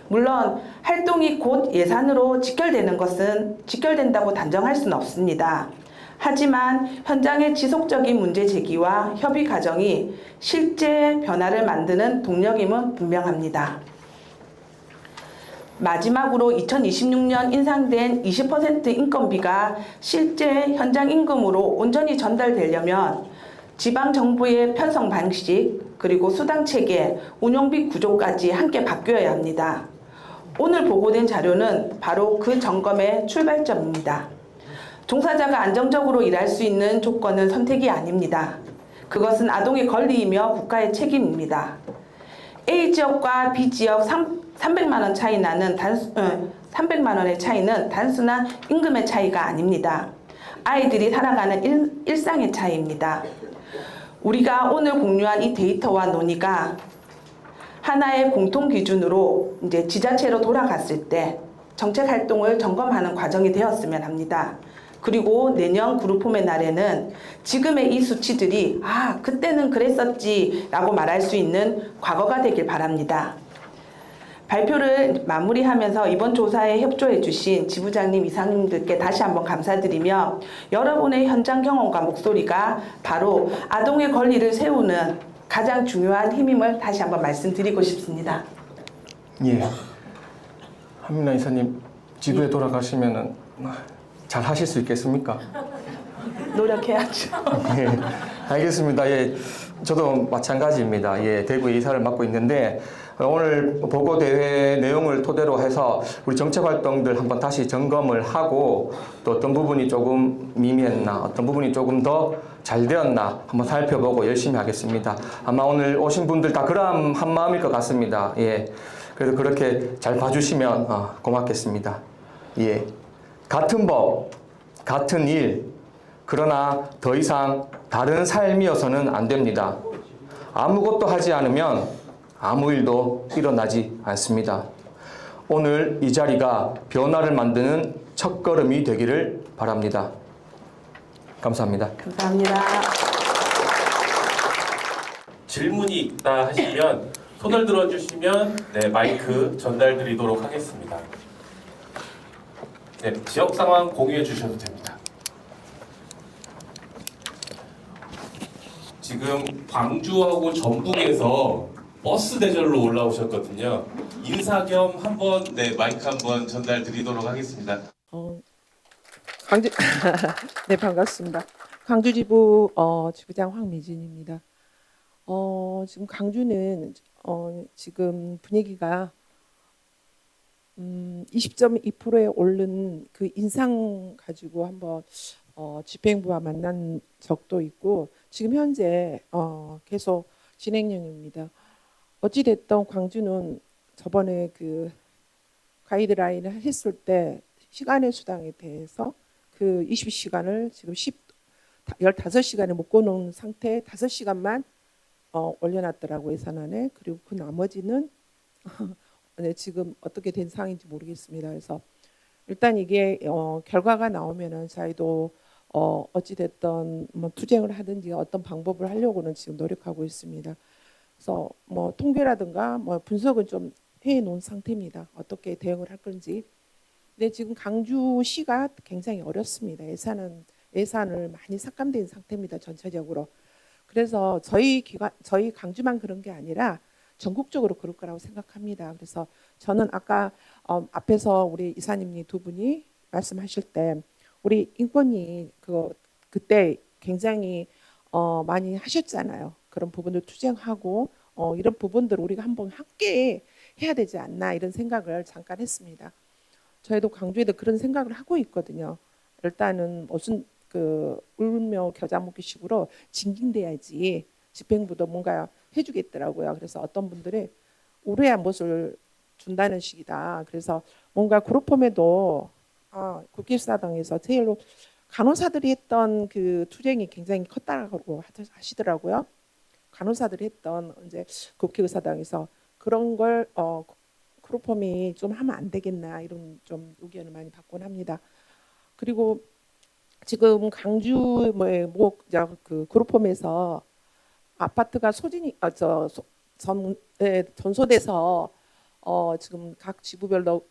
물론 활동이 곧 예산으로 직결된다고 단정할 수는 없습니다. 하지만 현장의 지속적인 문제 제기와 협의 과정이 실제 변화를 만드는 동력임은 분명합니다. 마지막으로 2026년 인상된 20% 인건비가 실제 현장 임금으로 온전히 전달되려면 지방정부의 편성 방식, 그리고 수당 체계, 운영비 구조까지 함께 바뀌어야 합니다. 오늘 보고된 자료는 바로 그 점검의 출발점입니다. 종사자가 안정적으로 일할 수 있는 조건은 선택이 아닙니다. 그것은 아동의 권리이며 국가의 책임입니다. A 지역과 B 지역 300만 원 차이 나는 300만 원의 차이는 단순한 임금의 차이가 아닙니다. 아이들이 살아가는 일상의 차이입니다. 우리가 오늘 공유한 이 데이터와 논의가 하나의 공통 기준으로 이제 지자체로 돌아갔을 때 정책 활동을 점검하는 과정이 되었으면 합니다. 그리고 내년 그룹홈의 날에는 지금의 이 수치들이 그때는 그랬었지 라고 말할 수 있는 과거가 되길 바랍니다. 발표를 마무리하면서 이번 조사에 협조해 주신 지부장님, 이사님들께 다시 한번 감사드리며 여러분의 현장 경험과 목소리가 바로 아동의 권리를 세우는 가장 중요한 힘임을 다시 한번 말씀드리고 싶습니다. 예. 한민아 이사님 지구에 돌아가시면은 잘 하실 수 있겠습니까? 노력해야죠. 예, 알겠습니다. 예, 저도 마찬가지입니다. 예, 대구에 이사를 맡고 있는데 오늘 보고 대회 내용을 토대로 해서 우리 정책 활동들 한번 다시 점검을 하고 또 어떤 부분이 조금 미미했나, 어떤 부분이 조금 더 잘 되었나 한번 살펴보고 열심히 하겠습니다. 아마 오늘 오신 분들 다 그런 한 마음일 것 같습니다. 예, 그래서 그렇게 잘 봐주시면 고맙겠습니다. 예, 같은 법, 같은 일. 그러나 더 이상 다른 삶이어서는 안 됩니다. 아무것도 하지 않으면 아무 일도 일어나지 않습니다. 오늘 이 자리가 변화를 만드는 첫걸음이 되기를 바랍니다. 감사합니다. 감사합니다. 질문이 있다 하시면 손을 들어주시면 네, 마이크 전달 드리도록 하겠습니다. 네, 지역 상황 공유해 주셔도 됩니다. 지금 광주하고 전북에서 버스 대절로 올라오셨거든요. 인사 겸 한번 네, 마이크 한번 전달 드리도록 하겠습니다. 광주 네 반갑습니다. 광주지부 지부장 황미진입니다. 지금 광주는 지금 분위기가 20.2%에 오른 그 인상 가지고 한번 집행부와 만난 적도 있고 지금 현재 계속 진행형입니다. 어찌 됐든 광주는 저번에 그 가이드라인을 했을 때 시간의 수당에 대해서 그 20시간을 지금 15시간에 묶어놓은 상태에 5시간만 올려놨더라고요, 예산안에. 그리고 그 나머지는 네, 지금 어떻게 된 상황인지 모르겠습니다. 그래서 일단 이게 결과가 나오면은 저희도 어찌 됐든 뭐 투쟁을 하든지 어떤 방법을 하려고는 지금 노력하고 있습니다. 그래서 뭐 통계라든가 뭐 분석은 좀 해놓은 상태입니다. 어떻게 대응을 할 건지. 근데 지금 광주시가 굉장히 어렵습니다. 예산을 많이 삭감된 상태입니다. 전체적으로. 그래서 저희 광주만 그런 게 아니라 전국적으로 그럴 거라고 생각합니다. 그래서 저는 아까 앞에서 우리 이사님이 두 분이 말씀하실 때 우리 인권위 그때 굉장히 많이 하셨잖아요. 그런 부분을 투쟁하고 이런 부분들을 우리가 한번 함께 해야 되지 않나 이런 생각을 잠깐 했습니다. 저희도 광주에도 그런 생각을 하고 있거든요. 일단은 무슨 그 울며 겨자 먹기식으로 징징대야지 집행부도 뭔가 해주겠더라고요. 그래서 어떤 분들이 우려한 것을 준다는 식이다. 그래서 뭔가 그룹홈에도 국기수사당에서 제일로 간호사들이 했던 그 투쟁이 굉장히 컸다고 하시더라고요. 간호사들이 했던 이제 국회의사당에서 그런 걸 그룹홈이 좀 하면 안 되겠나 이런 좀 의견을 많이 받곤 합니다. 그리고 지금 광주 그 그룹홈에서 아파트가 전소돼서 지금 각 지부별로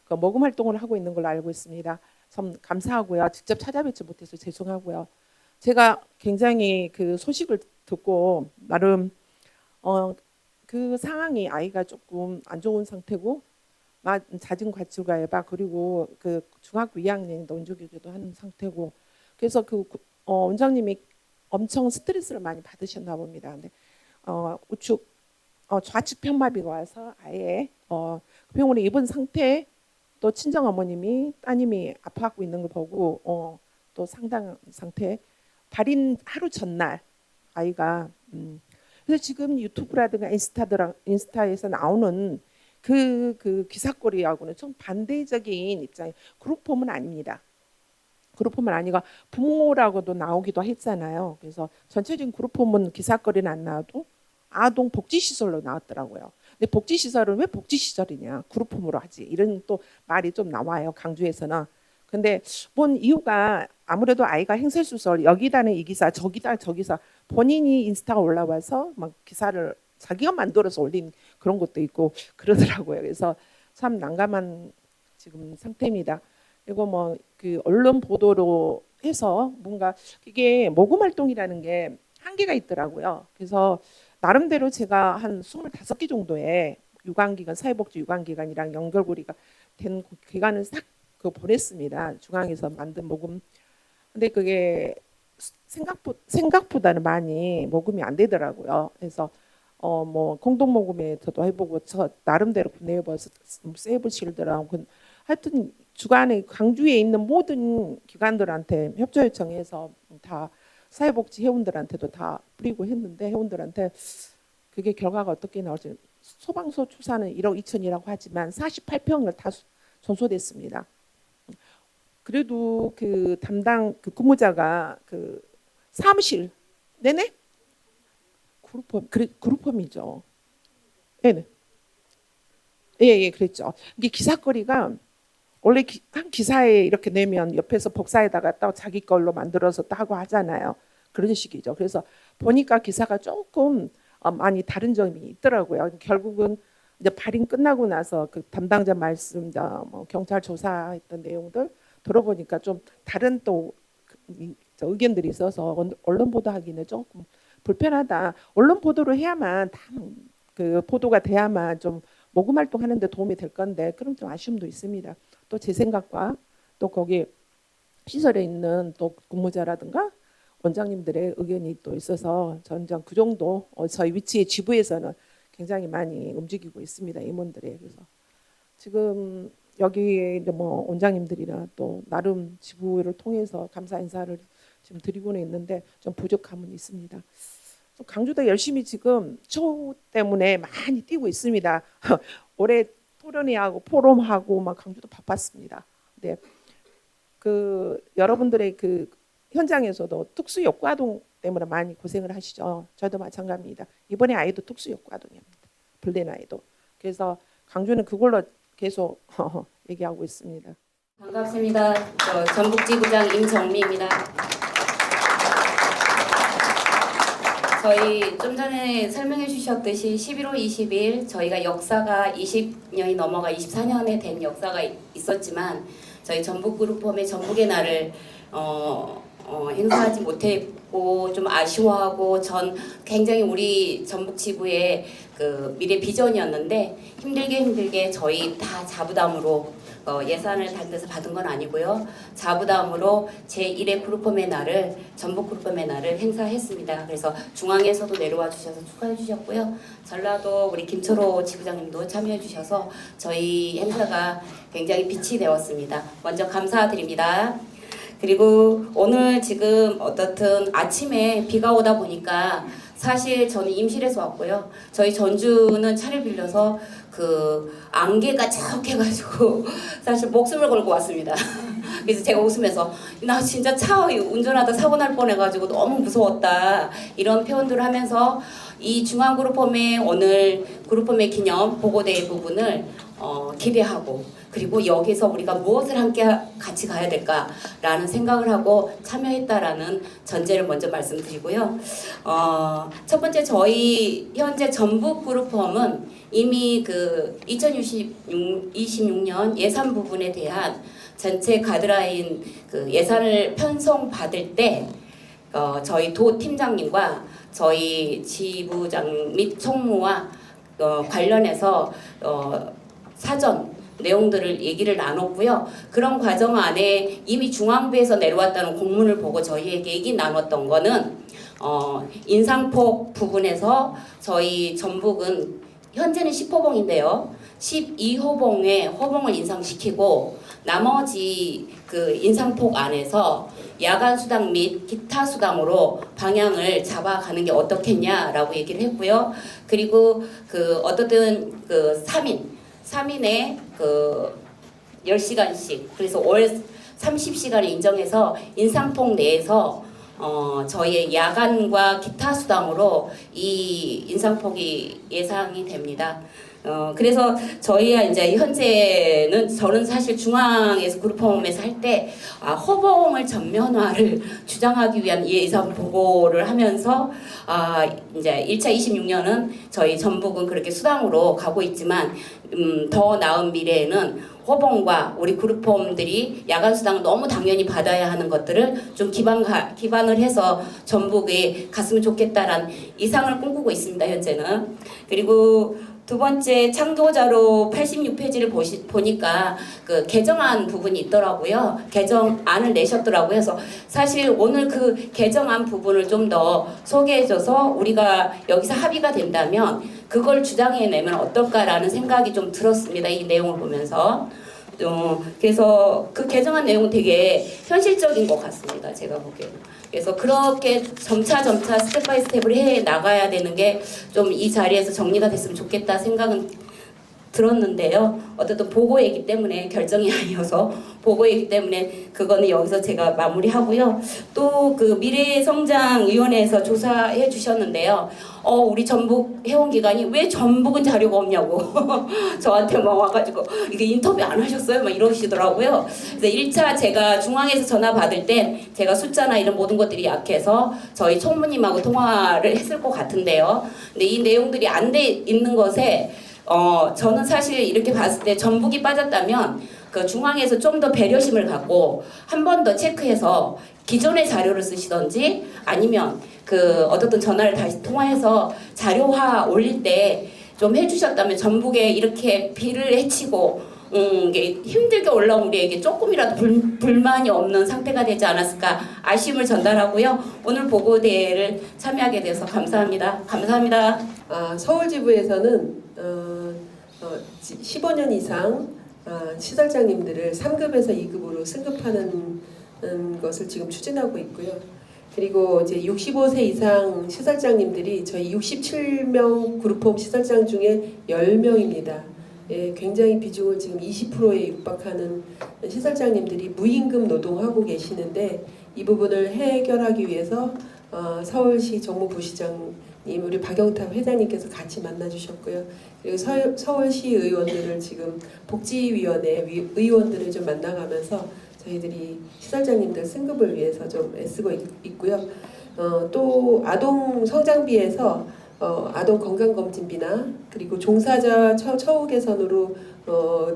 그 모금 활동을 하고 있는 걸로 알고 있습니다. 참 감사하고요. 직접 찾아뵙지 못해서 죄송하고요. 제가 굉장히 그 소식을 듣고 나름 그 상황이 아이가 조금 안 좋은 상태고 잦은 과출가해봐 그리고 그 중학교 2학년 논조교도 하는 상태고 그래서 그 원장님이 엄청 스트레스를 많이 받으셨나 봅니다. 근데 우측 좌측 편마비가 와서 아예 병원에 입은 상태에 또 친정 어머님이 따님이 아파하고 있는 걸 보고 또 상당한 상태 발인 하루 전날 아이가 그래서 지금 유튜브라든가 인스타에서 나오는 그 기사거리하고는 좀 반대적인 입장이 그룹홈은 아닙니다. 그룹홈은 아니고 부모라고도 나오기도 했잖아요. 그래서 전체적인 그룹홈은 기사거리는 안 나와도 아동 복지시설로 나왔더라고요. 근데 복지시설은 왜 복지시설이냐 그룹홈으로 하지 이런 또 말이 좀 나와요. 강주에서는. 근데 뭔 이유가 아무래도 아이가 행설수설 여기다는 이 기사 저기다 저 기사 본인이 인스타가 올라와서 막 기사를 자기가 만들어서 올린 그런 것도 있고 그러더라고요. 그래서 참 난감한 지금 상태입니다. 그리고 뭐 그 언론 보도로 해서 뭔가 이게 모금 활동이라는 게 한계가 있더라고요. 그래서 나름대로 제가 한 25개 정도의 유관기관, 사회복지 유관기관이랑 연결고리가 된 기관을 싹 보냈습니다. 중앙에서 만든 모금. 근데 그게 생각보다는 많이 모금이 안 되더라고요. 그래서 뭐 공동 모금에서도 해보고 저 나름대로 네이버에서 세이브 실드라고 하여튼 주간에 광주에 있는 모든 기관들한테 협조 요청해서 다 사회복지 회원들한테도 다 뿌리고 했는데 회원들한테 그게 결과가 어떻게 나올지 소방서 추사는 1억 2천이라고 하지만 48평을 다 전소됐습니다. 그래도 그 담당 그 근무자가 그 사무실 네네 그룹홈이죠. 네네 예 그랬죠. 이게 기사거리가 원래 한 기사에 이렇게 내면 옆에서 복사에다가 또 자기 걸로 만들어서 또 하고 하잖아요. 그런 식이죠. 그래서 보니까 기사가 조금 많이 다른 점이 있더라고요. 결국은 이제 발인 끝나고 나서 그 담당자 말씀, 뭐 경찰 조사했던 내용들 들어보니까 좀 다른 또 의견들이 있어서 언론 보도하기는 조금 불편하다. 언론 보도를 해야만 그 보도가 돼야만 좀 모금 활동하는데 도움이 될 건데 그럼 좀 아쉬움도 있습니다. 또 제 생각과 또 거기 시설에 있는 또 근무자라든가 원장님들의 의견이 또 있어서 전장 그 정도 저희 위치의 지부에서는 굉장히 많이 움직이고 있습니다. 임원들이. 그래서 지금 여기에 뭐 원장님들이나 또 나름 지부를 통해서 감사 인사를 지금 드리고는 있는데 좀 부족함은 있습니다. 강주도 열심히 지금 초 때문에 많이 뛰고 있습니다. 올해 토론회하고 포럼하고 막 강주도 바빴습니다. 네, 그 여러분들의 그 현장에서도 특수 욕구 아동 때문에 많이 고생을 하시죠. 저도 마찬가지입니다. 이번에 아이도 특수 욕구 아동입니다. 불된 아이도. 그래서 강주는 그걸로 계속 얘기하고 있습니다. 반갑습니다. 전북지부장 임정미입니다. 저희 좀 전에 설명해 주셨듯이 11월 20일 저희가 역사가 20년이 넘어가 24년에 된 역사가 있었지만 저희 전북그룹홈의 전북의 날을 행사하지 못했고 좀 아쉬워하고 전 굉장히 우리 전북지부의 그 미래 비전이었는데 힘들게 저희 다 자부담으로 예산을 다른 데서 받은 건 아니고요. 자부담으로 제1회 그룹홈의 날을 전북 그룹홈의 날을 행사했습니다. 그래서 중앙에서도 내려와 주셔서 축하해 주셨고요. 전라도 우리 김철호 지부장님도 참여해 주셔서 저희 행사가 굉장히 빛이 되었습니다. 먼저 감사드립니다. 그리고 오늘 지금 어떻든 아침에 비가 오다 보니까 사실 저는 임실에서 왔고요. 저희 전주는 차를 빌려서 그 안개가 척해가지고 사실 목숨을 걸고 왔습니다. 그래서 제가 웃으면서 나 진짜 차 운전하다 사고 날 뻔해가지고 너무 무서웠다 이런 표현들을 하면서 이 중앙그룹홈의 오늘 그룹홈의 기념 보고대회 부분을 기대하고 그리고 여기서 우리가 무엇을 함께 같이 가야 될까라는 생각을 하고 참여했다라는 전제를 먼저 말씀드리고요. 첫 번째 저희 현재 전북그룹홈은 이미 그 2026년 예산 부분에 대한 전체 가드라인 그 예산을 편성받을 때 저희 도 팀장님과 저희 지부장 및 총무와 관련해서 사전 내용들을 얘기를 나눴고요. 그런 과정 안에 이미 중앙부에서 내려왔다는 공문을 보고 저희에게 얘기 나눴던 거는 인상폭 부분에서 저희 전북은 현재는 10호봉인데요. 12호봉에 호봉을 인상시키고 나머지 그 인상폭 안에서 야간 수당 및 기타 수당으로 방향을 잡아가는 게 어떻겠냐라고 얘기를 했고요. 그리고 그 어떻든 그 3인에 그 10시간씩 그래서 월 30시간을 인정해서 인상폭 내에서 저희의 야간과 기타 수당으로 이 인상폭이 예상이 됩니다. 그래서 저희야 이제 현재는 저는 사실 중앙에서 그룹홈에서 할 때 호봉을 전면화를 주장하기 위한 예산 보고를 하면서 이제 1차 26년은 저희 전북은 그렇게 수당으로 가고 있지만 더 나은 미래에는 호봉과 우리 그룹홈들이 야간 수당을 너무 당연히 받아야 하는 것들을 좀 기반을 해서 전북에 갔으면 좋겠다라는 이상을 꿈꾸고 있습니다. 현재는. 그리고 두 번째 창조자로 86페이지를 보니까 그 개정안 부분이 있더라고요. 개정안을 내셨더라고요. 그래서 사실 오늘 그 개정안 부분을 좀 더 소개해줘서 우리가 여기서 합의가 된다면 그걸 주장해내면 어떨까라는 생각이 좀 들었습니다. 이 내용을 보면서. 그래서 그 개정안 내용은 되게 현실적인 것 같습니다. 제가 보기에는. 그래서 그렇게 점차 스텝 바이 스텝을 해 나가야 되는 게 좀 이 자리에서 정리가 됐으면 좋겠다 생각은 들었는데요. 어쨌든 보고이기 때문에 결정이 아니어서 보고이기 때문에 그거는 여기서 제가 마무리하고요. 또 그 미래성장위원회에서 조사해 주셨는데요. 우리 전북 해운기관이 왜 전북은 자료가 없냐고 저한테 막 와가지고 이게 인터뷰 안 하셨어요? 막 이러시더라고요. 그래서 1차 제가 중앙에서 전화 받을 땐 제가 숫자나 이런 모든 것들이 약해서 저희 총무님하고 통화를 했을 것 같은데요. 근데 이 내용들이 안 돼 있는 것에 저는 사실 이렇게 봤을 때 전북이 빠졌다면 그 중앙에서 좀 더 배려심을 갖고 한 번 더 체크해서 기존의 자료를 쓰시던지 아니면 그 어떻든 전화를 다시 통화해서 자료화 올릴 때 좀 해주셨다면 전북에 이렇게 비를 헤치고 이게 힘들게 올라온 우리에게 조금이라도 불만이 없는 상태가 되지 않았을까 아쉬움을 전달하고요. 오늘 보고대회를 참여하게 돼서 감사합니다. 감사합니다. 서울지부에서는 15년 이상 시설장님들을 3급에서 2급으로 승급하는 것을 지금 추진하고 있고요. 그리고 이제 65세 이상 시설장님들이 저희 67명 그룹홈 시설장 중에 10명입니다. 예, 굉장히 비중을 지금 20%에 육박하는 시설장님들이 무임금 노동하고 계시는데 이 부분을 해결하기 위해서 서울시 정무부시장님 우리 박영탑 회장님께서 같이 만나주셨고요. 그리고 서울시 의원들을 지금 복지위원회 의원들을 좀 만나가면서 저희들이 시설장님들 승급을 위해서 좀 애쓰고 있고요. 또 아동 성장비에서 아동 건강검진비나 그리고 종사자 처우 개선으로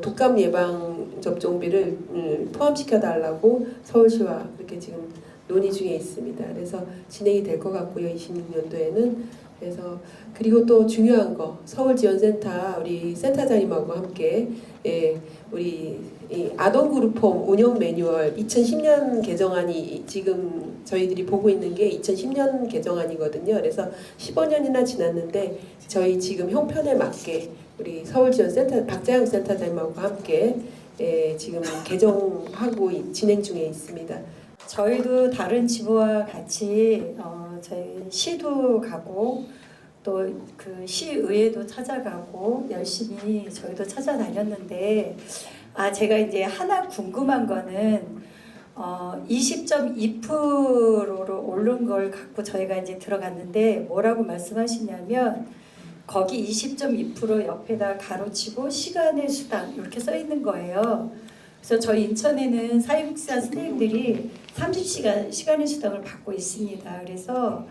독감 예방 접종비를 포함시켜 달라고 서울시와 그렇게 지금 논의 중에 있습니다. 그래서 진행이 될 것 같고요. 26년도에는. 그래서 그리고 또 중요한 거 서울지원센터 우리 센터장님하고 함께 우리 이 아동그룹홈 운영 매뉴얼 2010년 개정안이 지금 저희들이 보고 있는 게 2010년 개정안이거든요. 그래서 15년이나 지났는데 저희 지금 형편에 맞게 우리 서울지원센터 박자영 센터장님하고 함께 지금 개정하고 진행 중에 있습니다. 저희도 다른 지부와 같이 저희 시도 가고 또 그 시의회도 찾아가고 열심히 저희도 찾아다녔는데 제가 이제 하나 궁금한 거는 20.2%로 오른 걸 갖고 저희가 이제 들어갔는데 뭐라고 말씀하시냐면 거기 20.2% 옆에다 가로치고 시간의 수당 이렇게 써 있는 거예요. 그래서 저희 인천에는 사회복지사 선생님들이 30시간 시간의 수당을 받고 있습니다. 그래서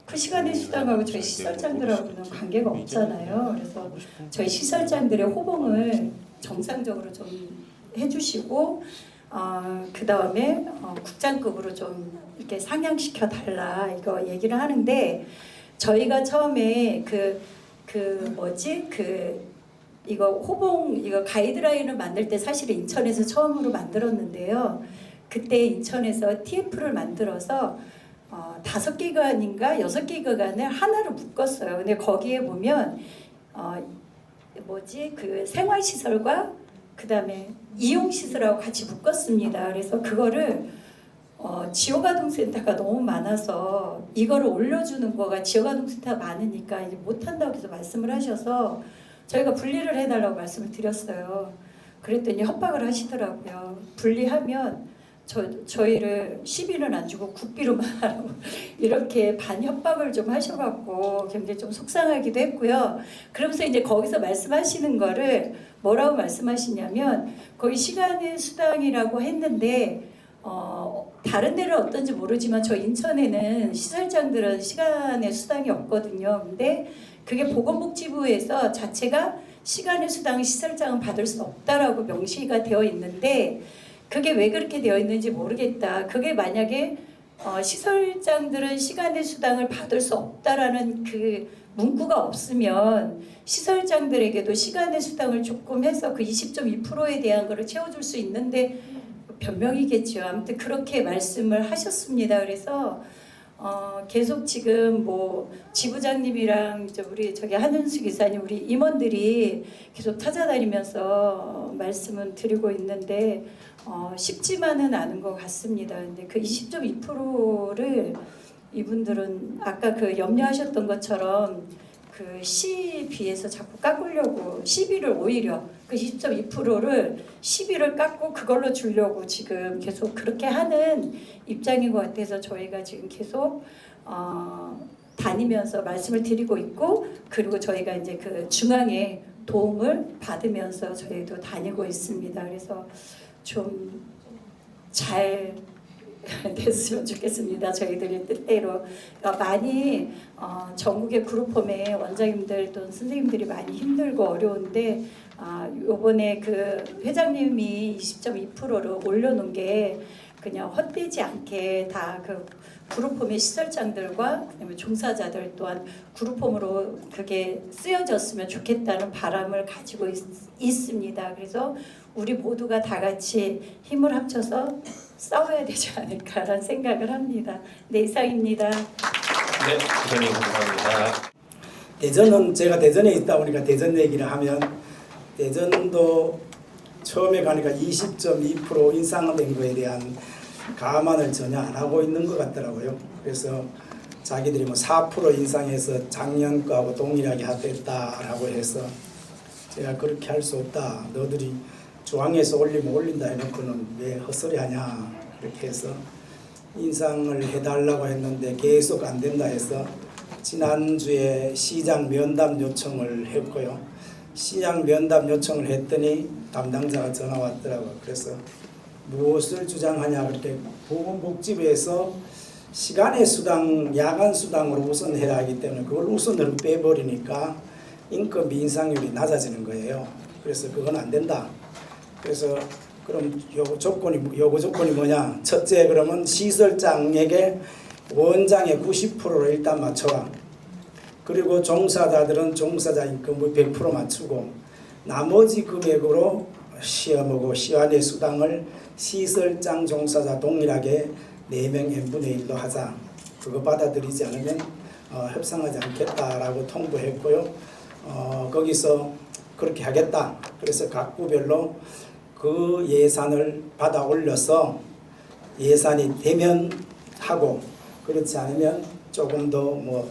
그 시간의 수당하고 저희 시설장들하고는 관계가 없잖아요. 그래서 저희 시설장들의 호봉을 정상적으로 좀 해주시고 그 다음에 국장급으로 좀 이렇게 상향시켜 달라 이거 얘기를 하는데 저희가 처음에 이거 호봉 이거 가이드라인을 만들 때 사실은 인천에서 처음으로 만들었는데요. 그때 인천에서 TF를 만들어서 5기관인가 6기관을 하나로 묶었어요. 근데 거기에 보면 그 생활시설과 그 다음에 이용시설하고 같이 묶었습니다. 그래서 그거를 지역아동센터가 너무 많아서 이거를 올려주는 거가 지역아동센터가 많으니까 이제 못한다고 계속 말씀을 하셔서 저희가 분리를 해달라고 말씀을 드렸어요. 그랬더니 협박을 하시더라고요. 분리하면 저희를 시비는 안 주고 국비로만 하라고 이렇게 반협박을 좀 하셔갖고 굉장히 좀 속상하기도 했고요. 그러면서 이제 거기서 말씀하시는 거를 뭐라고 말씀하시냐면 거의 시간의 수당이라고 했는데 다른 데는 어떤지 모르지만 저 인천에는 시설장들은 시간의 수당이 없거든요. 근데 그게 보건복지부에서 자체가 시간의 수당 시설장은 받을 수 없다라고 명시가 되어 있는데 그게 왜 그렇게 되어 있는지 모르겠다. 그게 만약에 시설장들은 시간의 수당을 받을 수 없다라는 그 문구가 없으면 시설장들에게도 시간의 수당을 조금 해서 그 20.2%에 대한 거를 채워줄 수 있는데 변명이겠죠. 아무튼 그렇게 말씀을 하셨습니다. 그래서 계속 지금 뭐 지부장님이랑 우리 저기 한은수 기사님 우리 임원들이 계속 찾아다니면서 말씀을 드리고 있는데 쉽지만은 않은 것 같습니다. 근데 그 20.2%를 이분들은 아까 그 염려하셨던 것처럼 그 시비에서 자꾸 깎으려고 시비를 오히려 그 20.2%를 시비를 깎고 그걸로 주려고 지금 계속 그렇게 하는 입장인 것 같아서 저희가 지금 계속 다니면서 말씀을 드리고 있고 그리고 저희가 이제 그 중앙에 도움을 받으면서 저희도 다니고 있습니다. 그래서 좀 잘 됐으면 좋겠습니다. 저희들의 뜻대로 많이 전국의 그룹홈의 원장님들 또는 선생님들이 많이 힘들고 어려운데 요번에 그 회장님이 20.2%로 올려놓은 게 그냥 헛되지 않게 다 그 그룹홈의 시설장들과 그다음에 종사자들 또한 그룹홈으로 그게 쓰여졌으면 좋겠다는 바람을 가지고 있습니다. 그래서 우리 모두가 다 같이 힘을 합쳐서 싸워야 되지 않을까라는 생각을 합니다. 네, 이상입니다. 네, 부장님 감사합니다. 대전은 제가 대전에 있다 보니까 대전 얘기를 하면 대전도 처음에 가니까 20.2% 인상된 거에 대한 감안을 전혀 안 하고 있는 것 같더라고요. 그래서 자기들이 뭐 4% 인상해서 작년 거하고 동일하게 하겠다라고 해서 제가 그렇게 할 수 없다. 너들이 중앙에서 올리면 올린다 해놓고는 왜 헛소리 하냐 이렇게 해서 인상을 해달라고 했는데 계속 안 된다 해서 지난주에 시장 면담 요청을 했고요. 시장 면담 요청을 했더니 담당자가 전화 왔더라고요. 그래서 무엇을 주장하냐 그렇게 보건복지부에서 시간의 수당, 야간 수당으로 우선해야 하기 때문에 그걸 우선으로 빼버리니까 인건비 인상률이 낮아지는 거예요. 그래서 그건 안 된다. 그래서 그럼 요구 조건이 뭐냐? 첫째 그러면 시설장에게 원장의 90%를 일단 맞춰라. 그리고 종사자들은 종사자 임금을 100% 맞추고 나머지 금액으로 시간의 수당을 시설장 종사자 동일하게 4명 n분의 1로 하자. 그거 받아들이지 않으면 협상하지 않겠다라고 통보했고요. 거기서 그렇게 하겠다. 그래서 각 구별로 그 예산을 받아 올려서 예산이 되면 하고 그렇지 않으면 조금 더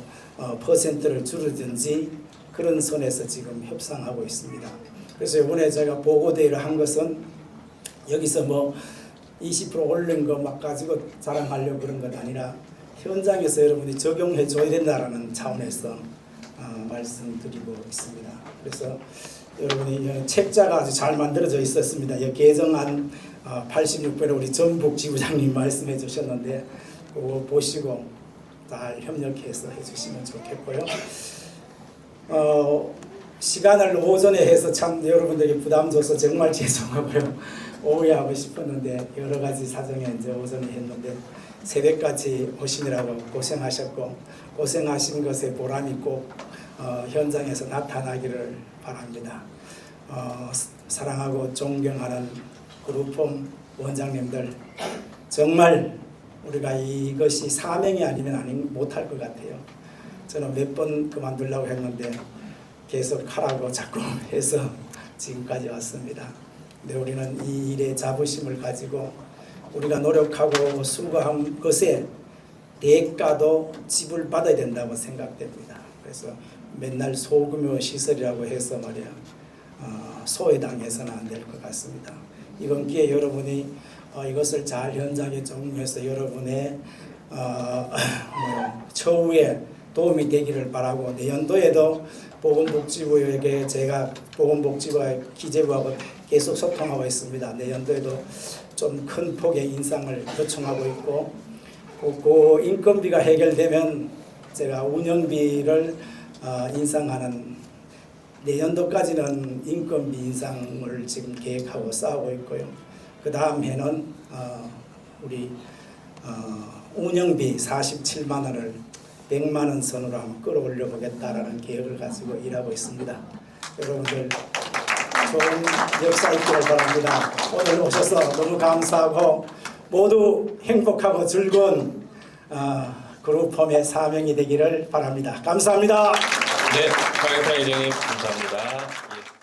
퍼센트를 줄이든지 그런 선에서 지금 협상하고 있습니다. 그래서 이번에 제가 보고대회를 한 것은 여기서 20% 올린 거 막 가지고 자랑하려고 그런 건 아니라 현장에서 여러분이 적용해 줘야 된다라는 차원에서 말씀드리고 있습니다. 그래서 여러분이 책자가 아주 잘 만들어져 있었습니다. 개정안 86번에 우리 전북 지부장님 말씀해 주셨는데 그거 보시고 잘 협력해서 해주시면 좋겠고요. 시간을 오전에 해서 참 여러분들에게 부담 줘서 정말 죄송하고요. 오후에 하고 싶었는데 여러 가지 사정에 이제 오전에 했는데 새벽까지 오시느라고 고생하셨고 고생하신 것에 보람이 꼭 현장에서 나타나기를 바랍니다. 사랑하고 존경하는 그룹홈 원장님들 정말 우리가 이것이 사명이 아니면 못할 것 같아요. 저는 몇 번 그만두려고 했는데 계속 하라고 자꾸 해서 지금까지 왔습니다. 근데 우리는 이 일에 자부심을 가지고 우리가 노력하고 수고한 것에 대가도 지불받아야 된다고 생각됩니다. 그래서 맨날 소규모 시설이라고 해서 말이야 소외당해서는 안 될 것 같습니다. 이번 기회에 여러분이 이것을 잘 현장에 적용해서 여러분의 처우에 도움이 되기를 바라고 내년도에도 보건복지부에게 제가 보건복지부와 기재부하고 계속 소통하고 있습니다. 내년도에도 좀 큰 폭의 인상을 요청하고 있고 그 인건비가 해결되면 제가 운영비를 인상하는 내년도까지는 인건비 인상을 지금 계획하고 싸우고 있고요. 그 다음 해는 우리 운영비 47만 원을 100만 원 선으로 한번 끌어올려 보겠다라는 계획을 가지고 일하고 있습니다. 여러분들 좋은 역사 있기를 바랍니다. 오늘 오셔서 너무 감사하고 모두 행복하고 즐거운 그룹홈의 사명이 되기를 바랍니다. 감사합니다. 네, 박영상 회장님 감사합니다. 예.